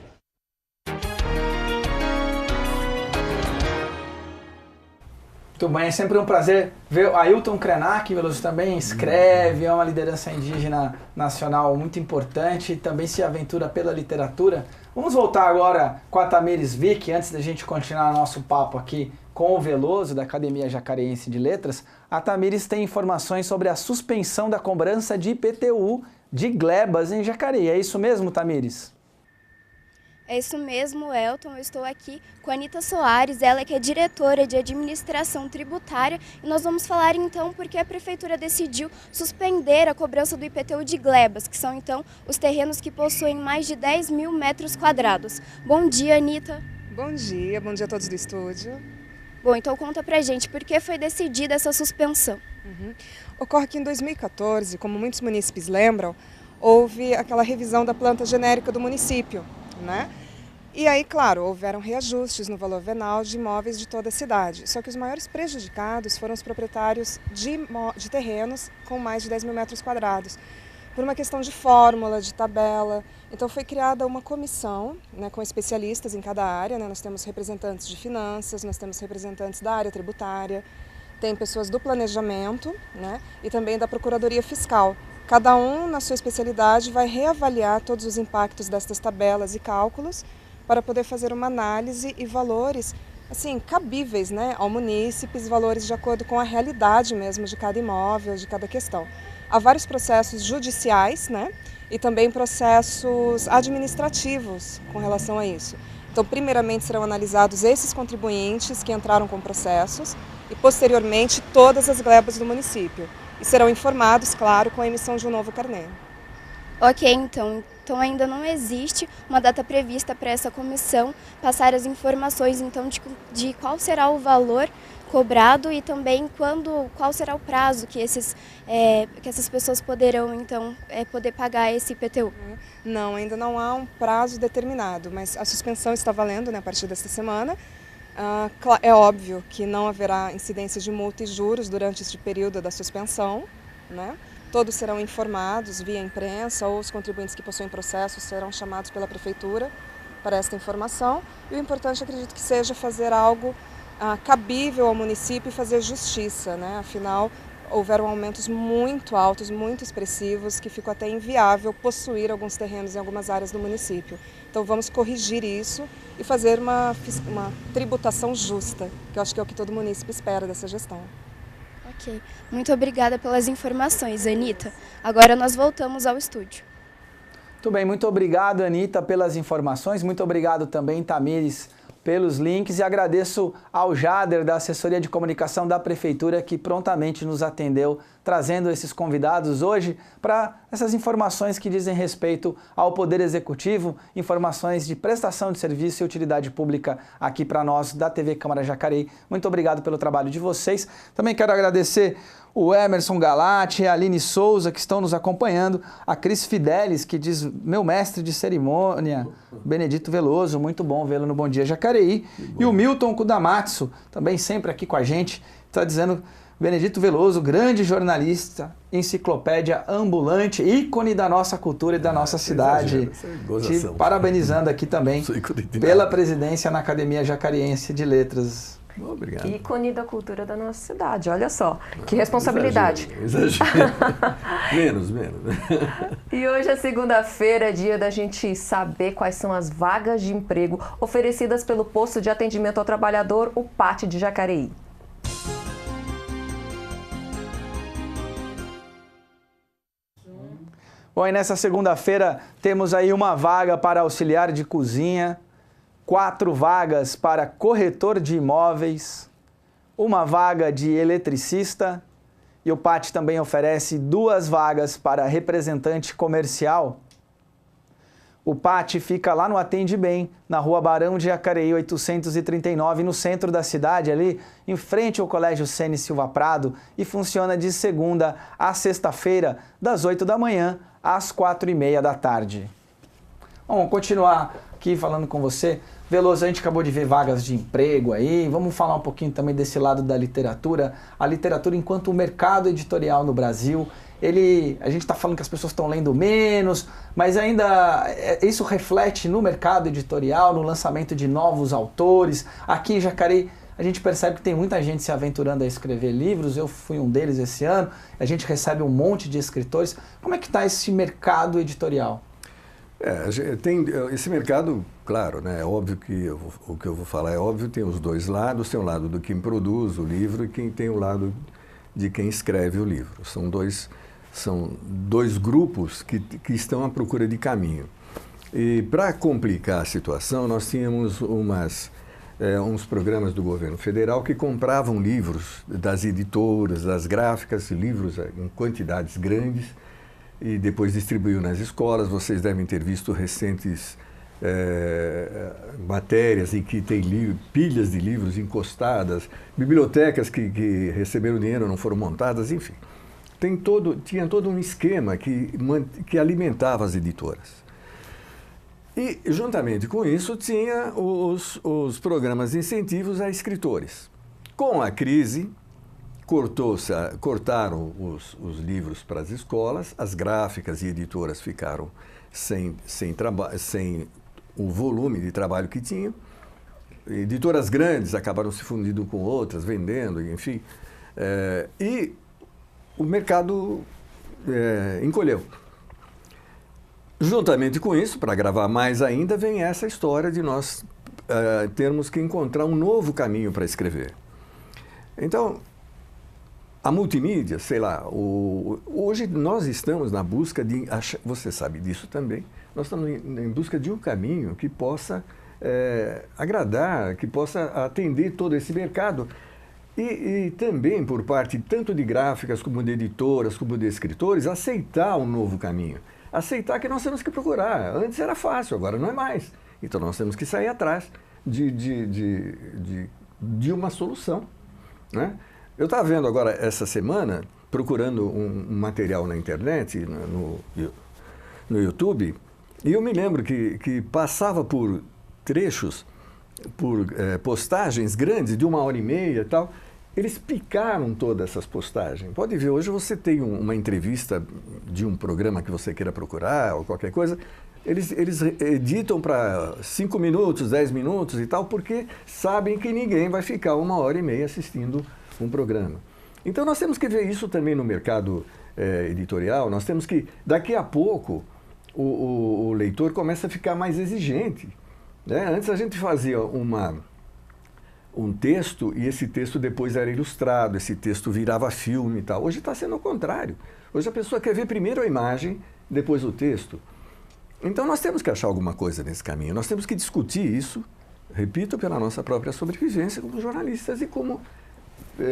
Muito bem, é sempre um prazer ver o Ailton Krenak, Veloso também escreve, é uma liderança indígena nacional muito importante, também se aventura pela literatura. Vamos voltar agora com a Tamires Vick, antes da gente continuar nosso papo aqui com o Veloso, da Academia Jacareense de Letras. A Tamires tem informações sobre a suspensão da cobrança de IPTU de glebas em Jacareí. É isso mesmo, Tamires? É isso mesmo, Elton. Eu estou aqui com a Anita Soares, ela que é diretora de administração tributária, e nós vamos falar então porque a prefeitura decidiu suspender a cobrança do IPTU de glebas, que são então os terrenos que possuem mais de 10 mil metros quadrados. Bom dia, Anita. Bom dia a todos do estúdio. Bom, então conta pra gente por que foi decidida essa suspensão. Ocorre que em 2014, como muitos munícipes lembram, houve aquela revisão da planta genérica do município, né? E aí, claro, houveram reajustes no valor venal de imóveis de toda a cidade. Só que os maiores prejudicados foram os proprietários de terrenos com mais de 10 mil metros quadrados, por uma questão de fórmula, de tabela. Então foi criada uma comissão, né, com especialistas em cada área, né? Nós temos representantes de finanças, nós temos representantes da área tributária, tem pessoas do planejamento, né, e também da Procuradoria Fiscal. Cada um, na sua especialidade, vai reavaliar todos os impactos destas tabelas e cálculos para poder fazer uma análise e valores assim, cabíveis, né, ao munícipe, valores de acordo com a realidade mesmo de cada imóvel, de cada questão. Há vários processos judiciais, né, e também processos administrativos com relação a isso. Então, primeiramente serão analisados esses contribuintes que entraram com processos e, posteriormente, todas as glebas do município. E serão informados, claro, com a emissão de um novo carnê. Ok, então ainda não existe uma data prevista para essa comissão passar as informações então de qual será o valor cobrado e também qual será o prazo que essas pessoas poderão então poder pagar esse IPTU. Não, ainda não há um prazo determinado, mas a suspensão está valendo, né, a partir desta semana. É óbvio que não haverá incidência de multa e juros durante este período da suspensão, né? Todos serão informados via imprensa ou os contribuintes que possuem processos serão chamados pela Prefeitura para esta informação. E o importante, acredito que seja fazer algo cabível ao município e fazer justiça, né? Afinal, houveram aumentos muito altos, muito expressivos, que ficou até inviável possuir alguns terrenos em algumas áreas do município. Então vamos corrigir isso e fazer uma tributação justa, que eu acho que é o que todo município espera dessa gestão. Ok, muito obrigada pelas informações, Anitta. Agora nós voltamos ao estúdio. Muito bem, muito obrigado, Anitta, pelas informações. Muito obrigado também, Tamires, pelos links. E agradeço ao Jader, da Assessoria de Comunicação da Prefeitura, que prontamente nos atendeu, trazendo esses convidados hoje para essas informações que dizem respeito ao Poder Executivo, informações de prestação de serviço e utilidade pública aqui para nós da TV Câmara Jacareí. Muito obrigado pelo trabalho de vocês. Também quero agradecer o Emerson Galati, a Aline Souza, que estão nos acompanhando, a Cris Fidelis, que diz, meu mestre de cerimônia, Benedito Veloso, muito bom vê-lo no Bom Dia Jacareí, e o Milton Kudamatsu, também sempre aqui com a gente, está dizendo, Benedito Veloso, grande jornalista, enciclopédia ambulante, ícone da nossa cultura e da nossa cidade. Te parabenizando aqui também pela presidência na Academia Jacariense de Letras. Obrigado. Ícone da cultura da nossa cidade, olha só, que responsabilidade. Exagero. Menos. E hoje é segunda-feira, dia da gente saber quais são as vagas de emprego oferecidas pelo Posto de Atendimento ao Trabalhador, o PAT de Jacareí. Bom, e nessa segunda-feira temos aí uma vaga para auxiliar de cozinha, 4 vagas para corretor de imóveis, uma vaga de eletricista e o PAT também oferece 2 vagas para representante comercial. O PAT fica lá no Atende Bem, na Rua Barão de Jacareí, 839, no centro da cidade, ali em frente ao Colégio Ceni Silva Prado, e funciona de segunda a sexta-feira, das 8 da manhã às 4h30 da tarde. Vamos continuar aqui falando com você. Veloso, a gente acabou de ver vagas de emprego aí, vamos falar um pouquinho também desse lado da literatura. A literatura enquanto mercado editorial no Brasil, a gente está falando que as pessoas estão lendo menos, mas ainda isso reflete no mercado editorial, no lançamento de novos autores. Aqui em Jacareí, a gente percebe que tem muita gente se aventurando a escrever livros, eu fui um deles esse ano, a gente recebe um monte de escritores. Como é que está esse mercado editorial? Tem esse mercado, claro, né? É óbvio que o que eu vou falar é óbvio, tem os dois lados, tem o lado do quem produz o livro e quem tem o lado de quem escreve o livro. São dois grupos que estão à procura de caminho. E para complicar a situação, nós tínhamos uns programas do governo federal que compravam livros das editoras, das gráficas, livros em quantidades grandes, e depois distribuiu nas escolas. Vocês devem ter visto recentes matérias em que tem pilhas de livros encostadas, bibliotecas que receberam dinheiro não foram montadas, enfim. Tinha todo um esquema que alimentava as editoras. E, juntamente com isso, tinha os programas de incentivos a escritores. Com a crise, cortaram os livros para as escolas, as gráficas e editoras ficaram sem o volume de trabalho que tinham. Editoras grandes acabaram se fundindo com outras, vendendo, enfim. E o mercado encolheu. Juntamente com isso, para gravar mais ainda, vem essa história de nós termos que encontrar um novo caminho para escrever. Então, a multimídia, sei lá, hoje nós estamos na busca de, você sabe disso também, nós estamos em busca de um caminho que possa agradar, que possa atender todo esse mercado. E também por parte tanto de gráficas, como de editoras, como de escritores, aceitar um novo caminho. Aceitar que nós temos que procurar. Antes era fácil, agora não é mais. Então nós temos que sair atrás de uma solução, né? Eu estava vendo agora essa semana, procurando um material na internet, no YouTube, e eu me lembro que passava por trechos, por postagens grandes de 1h30 e tal. Eles picaram todas essas postagens. Pode ver, hoje você tem uma entrevista de um programa que você queira procurar ou qualquer coisa, eles editam para 5 minutos, 10 minutos e tal, porque sabem que ninguém vai ficar 1h30 assistindo um programa. Então nós temos que ver isso também no mercado editorial, nós temos que, daqui a pouco, o leitor começa a ficar mais exigente, né? Antes a gente fazia um texto e esse texto depois era ilustrado, esse texto virava filme e tal. Hoje está sendo o contrário. Hoje a pessoa quer ver primeiro a imagem, depois o texto. Então nós temos que achar alguma coisa nesse caminho. Nós temos que discutir isso, repito, pela nossa própria sobrevivência como jornalistas e como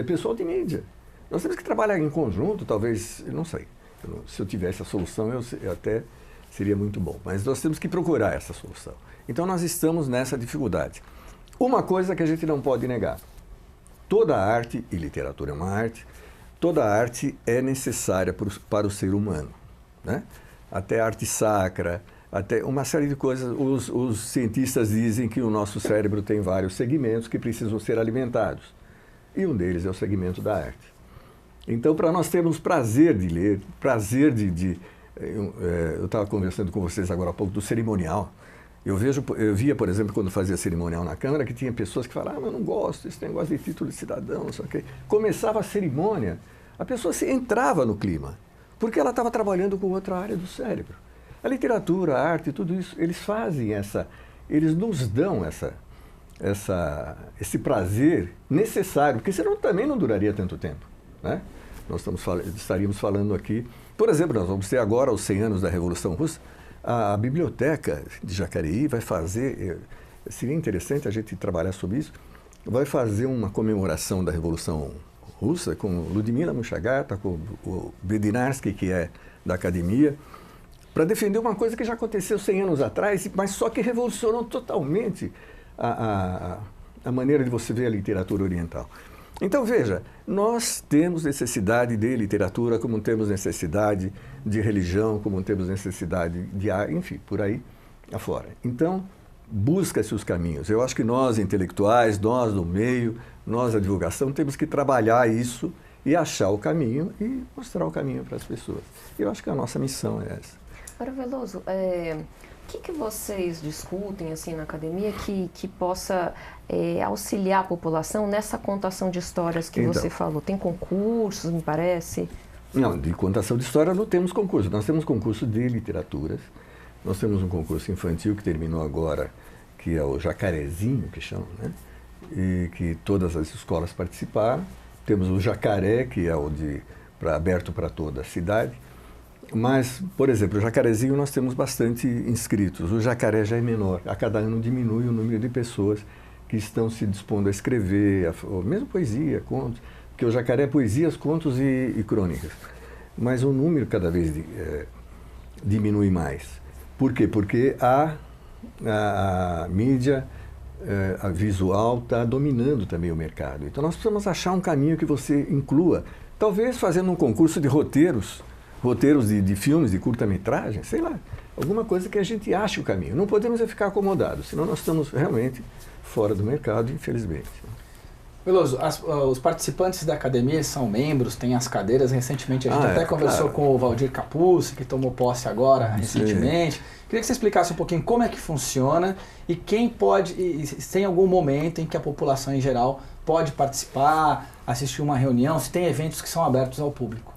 pessoal de mídia. Nós temos que trabalhar em conjunto, talvez, eu não sei. Se eu tivesse a solução, eu até seria muito bom. Mas nós temos que procurar essa solução. Então nós estamos nessa dificuldade. Uma coisa que a gente não pode negar, toda arte, e literatura é uma arte, toda arte é necessária para o ser humano, né? Até arte sacra, até uma série de coisas. Os cientistas dizem que o nosso cérebro tem vários segmentos que precisam ser alimentados, e um deles é o segmento da arte. Então, para nós termos prazer de ler, prazer eu estava conversando com vocês agora há pouco do cerimonial. Eu via, por exemplo, quando fazia cerimonial na Câmara, que tinha pessoas que falavam, eu não gosto desse negócio de título de cidadão, não sei o quê. Começava a cerimônia, a pessoa entrava no clima, porque ela estava trabalhando com outra área do cérebro. A literatura, a arte, tudo isso, eles fazem eles nos dão esse prazer necessário, porque senão também não duraria tanto tempo, né? Nós estaríamos falando aqui, por exemplo, nós vamos ter agora os 100 anos da Revolução Russa. A Biblioteca de Jacareí vai fazer, seria interessante a gente trabalhar sobre isso, vai fazer uma comemoração da Revolução Russa com Ludmila Mushagata, com o Bedinarsky, que é da academia, para defender uma coisa que já aconteceu 100 anos atrás, mas só que revolucionou totalmente a maneira de você ver a literatura oriental. Então, veja, nós temos necessidade de literatura, como temos necessidade de religião, como temos necessidade de arte, enfim, por aí afora. Então, busca-se os caminhos. Eu acho que nós, intelectuais, nós do meio, nós da divulgação, temos que trabalhar isso e achar o caminho e mostrar o caminho para as pessoas. Eu acho que a nossa missão é essa. Agora, Veloso, o que vocês discutem assim na academia que possa auxiliar a população nessa contação de histórias que você falou? Tem concursos, me parece? Não, de contação de história não temos concurso. Nós temos concurso de literaturas. Nós temos um concurso infantil que terminou agora, que é o Jacarezinho, que chamam, né? E que todas as escolas participaram. Temos o Jacaré, que é aberto para toda a cidade. Mas, por exemplo, o Jacarezinho nós temos bastante inscritos. O Jacaré já é menor. A cada ano diminui o número de pessoas que estão se dispondo a escrever, mesmo poesia, contos. Porque o Jacaré é poesias, contos e crônicas. Mas o número cada vez diminui mais. Por quê? Porque a mídia a visual está dominando também o mercado. Então nós precisamos achar um caminho que você inclua. Talvez fazendo um concurso de roteiros de filmes, de curta-metragem, sei lá, alguma coisa que a gente ache o caminho. Não podemos ficar acomodados, senão nós estamos realmente fora do mercado, infelizmente. Veloso, os participantes da academia são membros, têm as cadeiras. Recentemente a gente até conversou com o Valdir Capuzzi, que tomou posse agora, recentemente. Queria que você explicasse um pouquinho como é que funciona e quem pode, se tem algum momento em que a população em geral pode participar, assistir uma reunião, se tem eventos que são abertos ao público?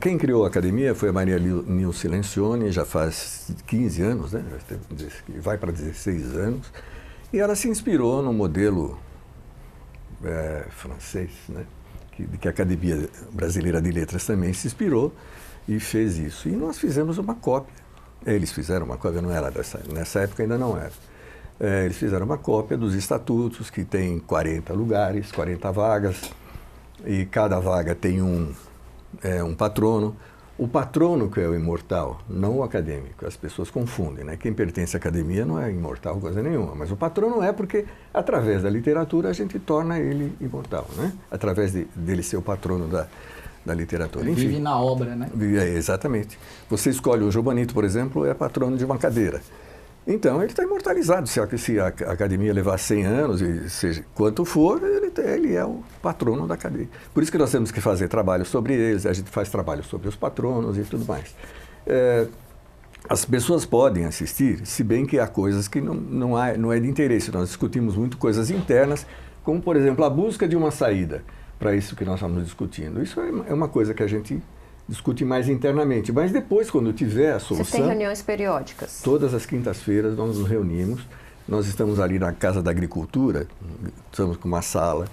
Quem criou a academia foi a Maria Nilce Lencioni, já faz 15 anos, né? Vai para 16 anos, e ela se inspirou no modelo francês, né? Que a Academia Brasileira de Letras também se inspirou e fez isso. E nós fizemos uma cópia. Eles fizeram uma cópia, não era nessa época ainda não era. Eles fizeram uma cópia dos estatutos, que tem 40 lugares, 40 vagas, e cada vaga tem um patrono. O patrono que é o imortal, não o acadêmico. As pessoas confundem, né? Quem pertence à academia não é imortal coisa nenhuma, mas o patrono é porque, através da literatura, a gente torna ele imortal, né? Através dele ser o patrono da literatura. Enfim, vive na obra, né? Exatamente. Você escolhe o Jobanito, por exemplo, é patrono de uma cadeira. Então, ele está imortalizado. Se a academia levar 100 anos, e seja quanto for, ele é o patrono da academia. Por isso que nós temos que fazer trabalho sobre eles, a gente faz trabalho sobre os patronos e tudo mais. As pessoas podem assistir, se bem que há coisas que não é de interesse. Nós discutimos muito coisas internas, como, por exemplo, a busca de uma saída para isso que nós estamos discutindo. Isso é uma coisa que a gente discute mais internamente, mas depois, quando tiver a solução... Vocês têm reuniões periódicas? Todas as quintas-feiras nós nos reunimos, nós estamos ali na Casa da Agricultura, estamos com uma sala,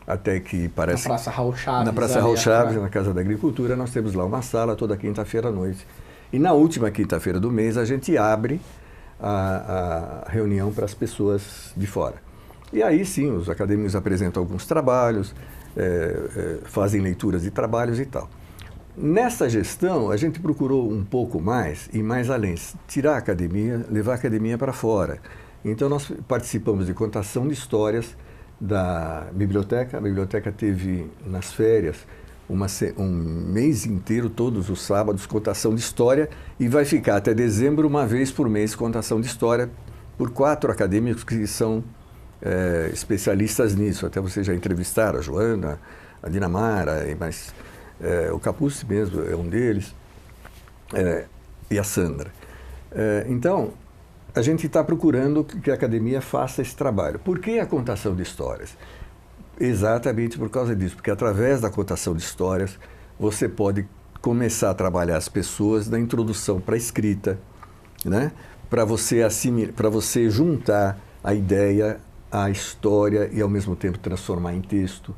até que parece... Na Praça Raul Chaves. Na Praça Raul Chaves, na Casa da Agricultura, nós temos lá uma sala toda quinta-feira à noite. E na última quinta-feira do mês, a gente abre a reunião para as pessoas de fora. E aí sim, os acadêmicos apresentam alguns trabalhos, fazem leituras de trabalhos e tal. Nessa gestão, a gente procurou um pouco mais e mais além, tirar a academia, levar a academia para fora. Então, nós participamos de contação de histórias da biblioteca. A biblioteca teve, nas férias, um mês inteiro, todos os sábados, contação de história, e vai ficar até dezembro, uma vez por mês, contação de história, por 4 acadêmicos que são especialistas nisso. Até vocês já entrevistaram a Joana, a Dinamara, mas... o Capucci mesmo é um deles, e a Sandra. Então, a gente está procurando que a academia faça esse trabalho. Por que a contação de histórias? Exatamente por causa disso, porque através da contação de histórias, você pode começar a trabalhar as pessoas na introdução para a escrita, né? Para você juntar a ideia, a história e, ao mesmo tempo, transformar em texto.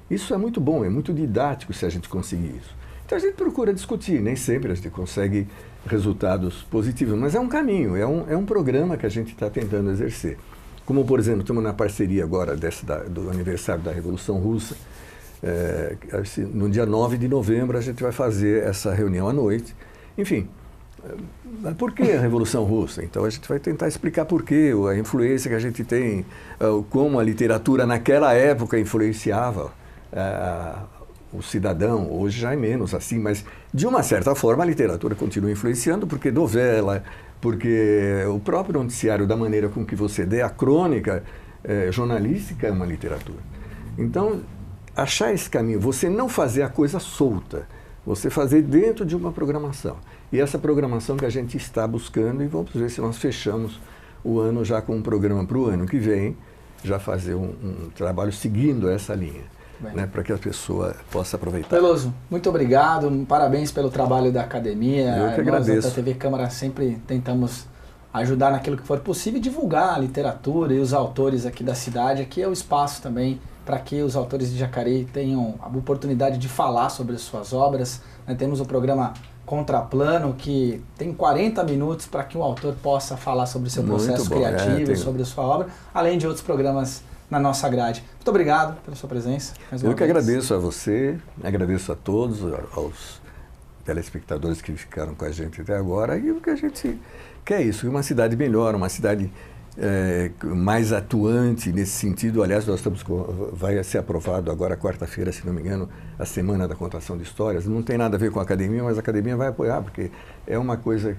Isso é muito bom, é muito didático se a gente conseguir isso. Então a gente procura discutir, nem sempre a gente consegue resultados positivos, mas é um caminho, é um programa que a gente está tentando exercer. Como, por exemplo, estamos na parceria agora do aniversário da Revolução Russa. No dia 9 de novembro a gente vai fazer essa reunião à noite. Enfim, por que a Revolução Russa? Então a gente vai tentar explicar por quê, a influência que a gente tem, como a literatura naquela época influenciava o cidadão. Hoje já é menos assim, mas de uma certa forma a literatura continua influenciando, porque novela, porque o próprio noticiário, da maneira com que você dê, a crônica jornalística é uma literatura. Então, achar esse caminho, você não fazer a coisa solta, você fazer dentro de uma programação. E essa programação que a gente está buscando, e vamos ver se nós fechamos o ano já com um programa para o ano que vem, já fazer um trabalho seguindo essa linha. Né, para que a pessoa possa aproveitar. Veloso, muito obrigado, parabéns pelo trabalho da academia. Eu que agradeço. Nós da TV Câmara sempre tentamos ajudar naquilo que for possível e divulgar a literatura e os autores aqui da cidade. Aqui é o espaço também para que os autores de Jacareí tenham a oportunidade de falar sobre as suas obras. Temos o programa Contraplano, que tem 40 minutos para que o autor possa falar sobre o seu processo criativo, sobre a sua obra, além de outros programas na nossa grade. Muito obrigado pela sua presença. Eu que agradeço a você, agradeço a todos, aos telespectadores que ficaram com a gente até agora, e o que a gente quer é isso, uma cidade melhor, uma cidade mais atuante nesse sentido. Aliás, vai ser aprovado agora, quarta-feira, se não me engano, a Semana da Contação de Histórias. Não tem nada a ver com a academia, mas a academia vai apoiar, porque é uma coisa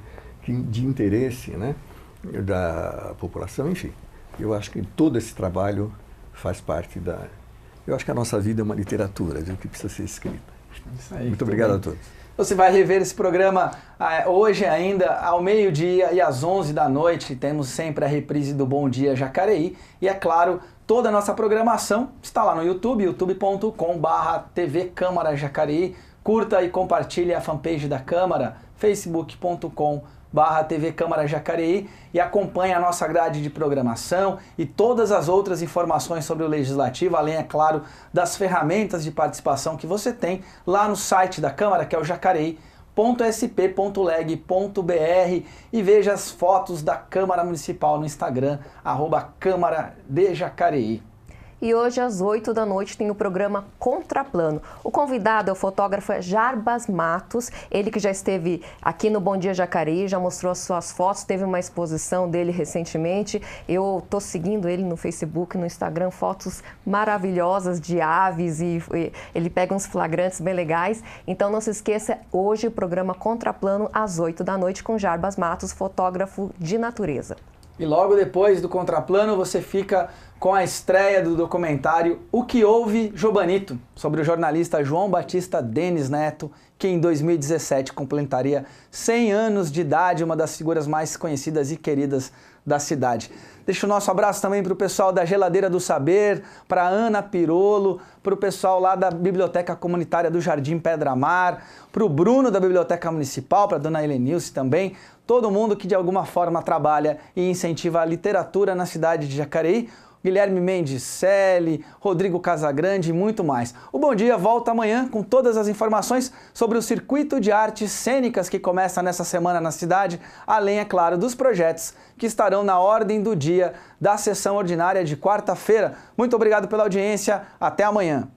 de interesse, né, da população, enfim. Eu acho que todo esse trabalho faz parte Eu acho que a nossa vida é uma literatura, viu, que precisa ser escrita. Isso aí, muito obrigado a todos. Você vai rever esse programa hoje ainda, ao meio-dia e às 11 da noite. Temos sempre a reprise do Bom Dia Jacareí. E é claro, toda a nossa programação está lá no YouTube, youtube.com/TV Câmara Jacareí. Curta e compartilhe a fanpage da Câmara, facebook.com/TV Câmara Jacareí, e acompanhe a nossa grade de programação e todas as outras informações sobre o Legislativo, além, é claro, das ferramentas de participação que você tem lá no site da Câmara, que é o jacareí.sp.leg.br, e veja as fotos da Câmara Municipal no Instagram, @Câmara de Jacareí. E hoje, às 8 da noite, tem o programa Contraplano. O convidado é o fotógrafo Jarbas Matos, ele que já esteve aqui no Bom Dia Jacareí, já mostrou as suas fotos, teve uma exposição dele recentemente. Eu estou seguindo ele no Facebook, no Instagram, fotos maravilhosas de aves, e ele pega uns flagrantes bem legais. Então não se esqueça, hoje o programa Contraplano, às 8 da noite, com Jarbas Matos, fotógrafo de natureza. E logo depois do Contraplano, você fica com a estreia do documentário O que Houve, Jobanito, sobre o jornalista João Batista Denis Neto, que em 2017 completaria 100 anos de idade, uma das figuras mais conhecidas e queridas da cidade. Deixo o nosso abraço também para o pessoal da Geladeira do Saber, para a Ana Pirolo, para o pessoal lá da Biblioteca Comunitária do Jardim Pedra Mar, para o Bruno da Biblioteca Municipal, para a dona Helenilce também, todo mundo que de alguma forma trabalha e incentiva a literatura na cidade de Jacareí, Guilherme Mendicelli, Rodrigo Casagrande e muito mais. O Bom Dia volta amanhã com todas as informações sobre o Circuito de Artes Cênicas que começa nessa semana na cidade, além, é claro, dos projetos que estarão na ordem do dia da sessão ordinária de quarta-feira. Muito obrigado pela audiência, até amanhã.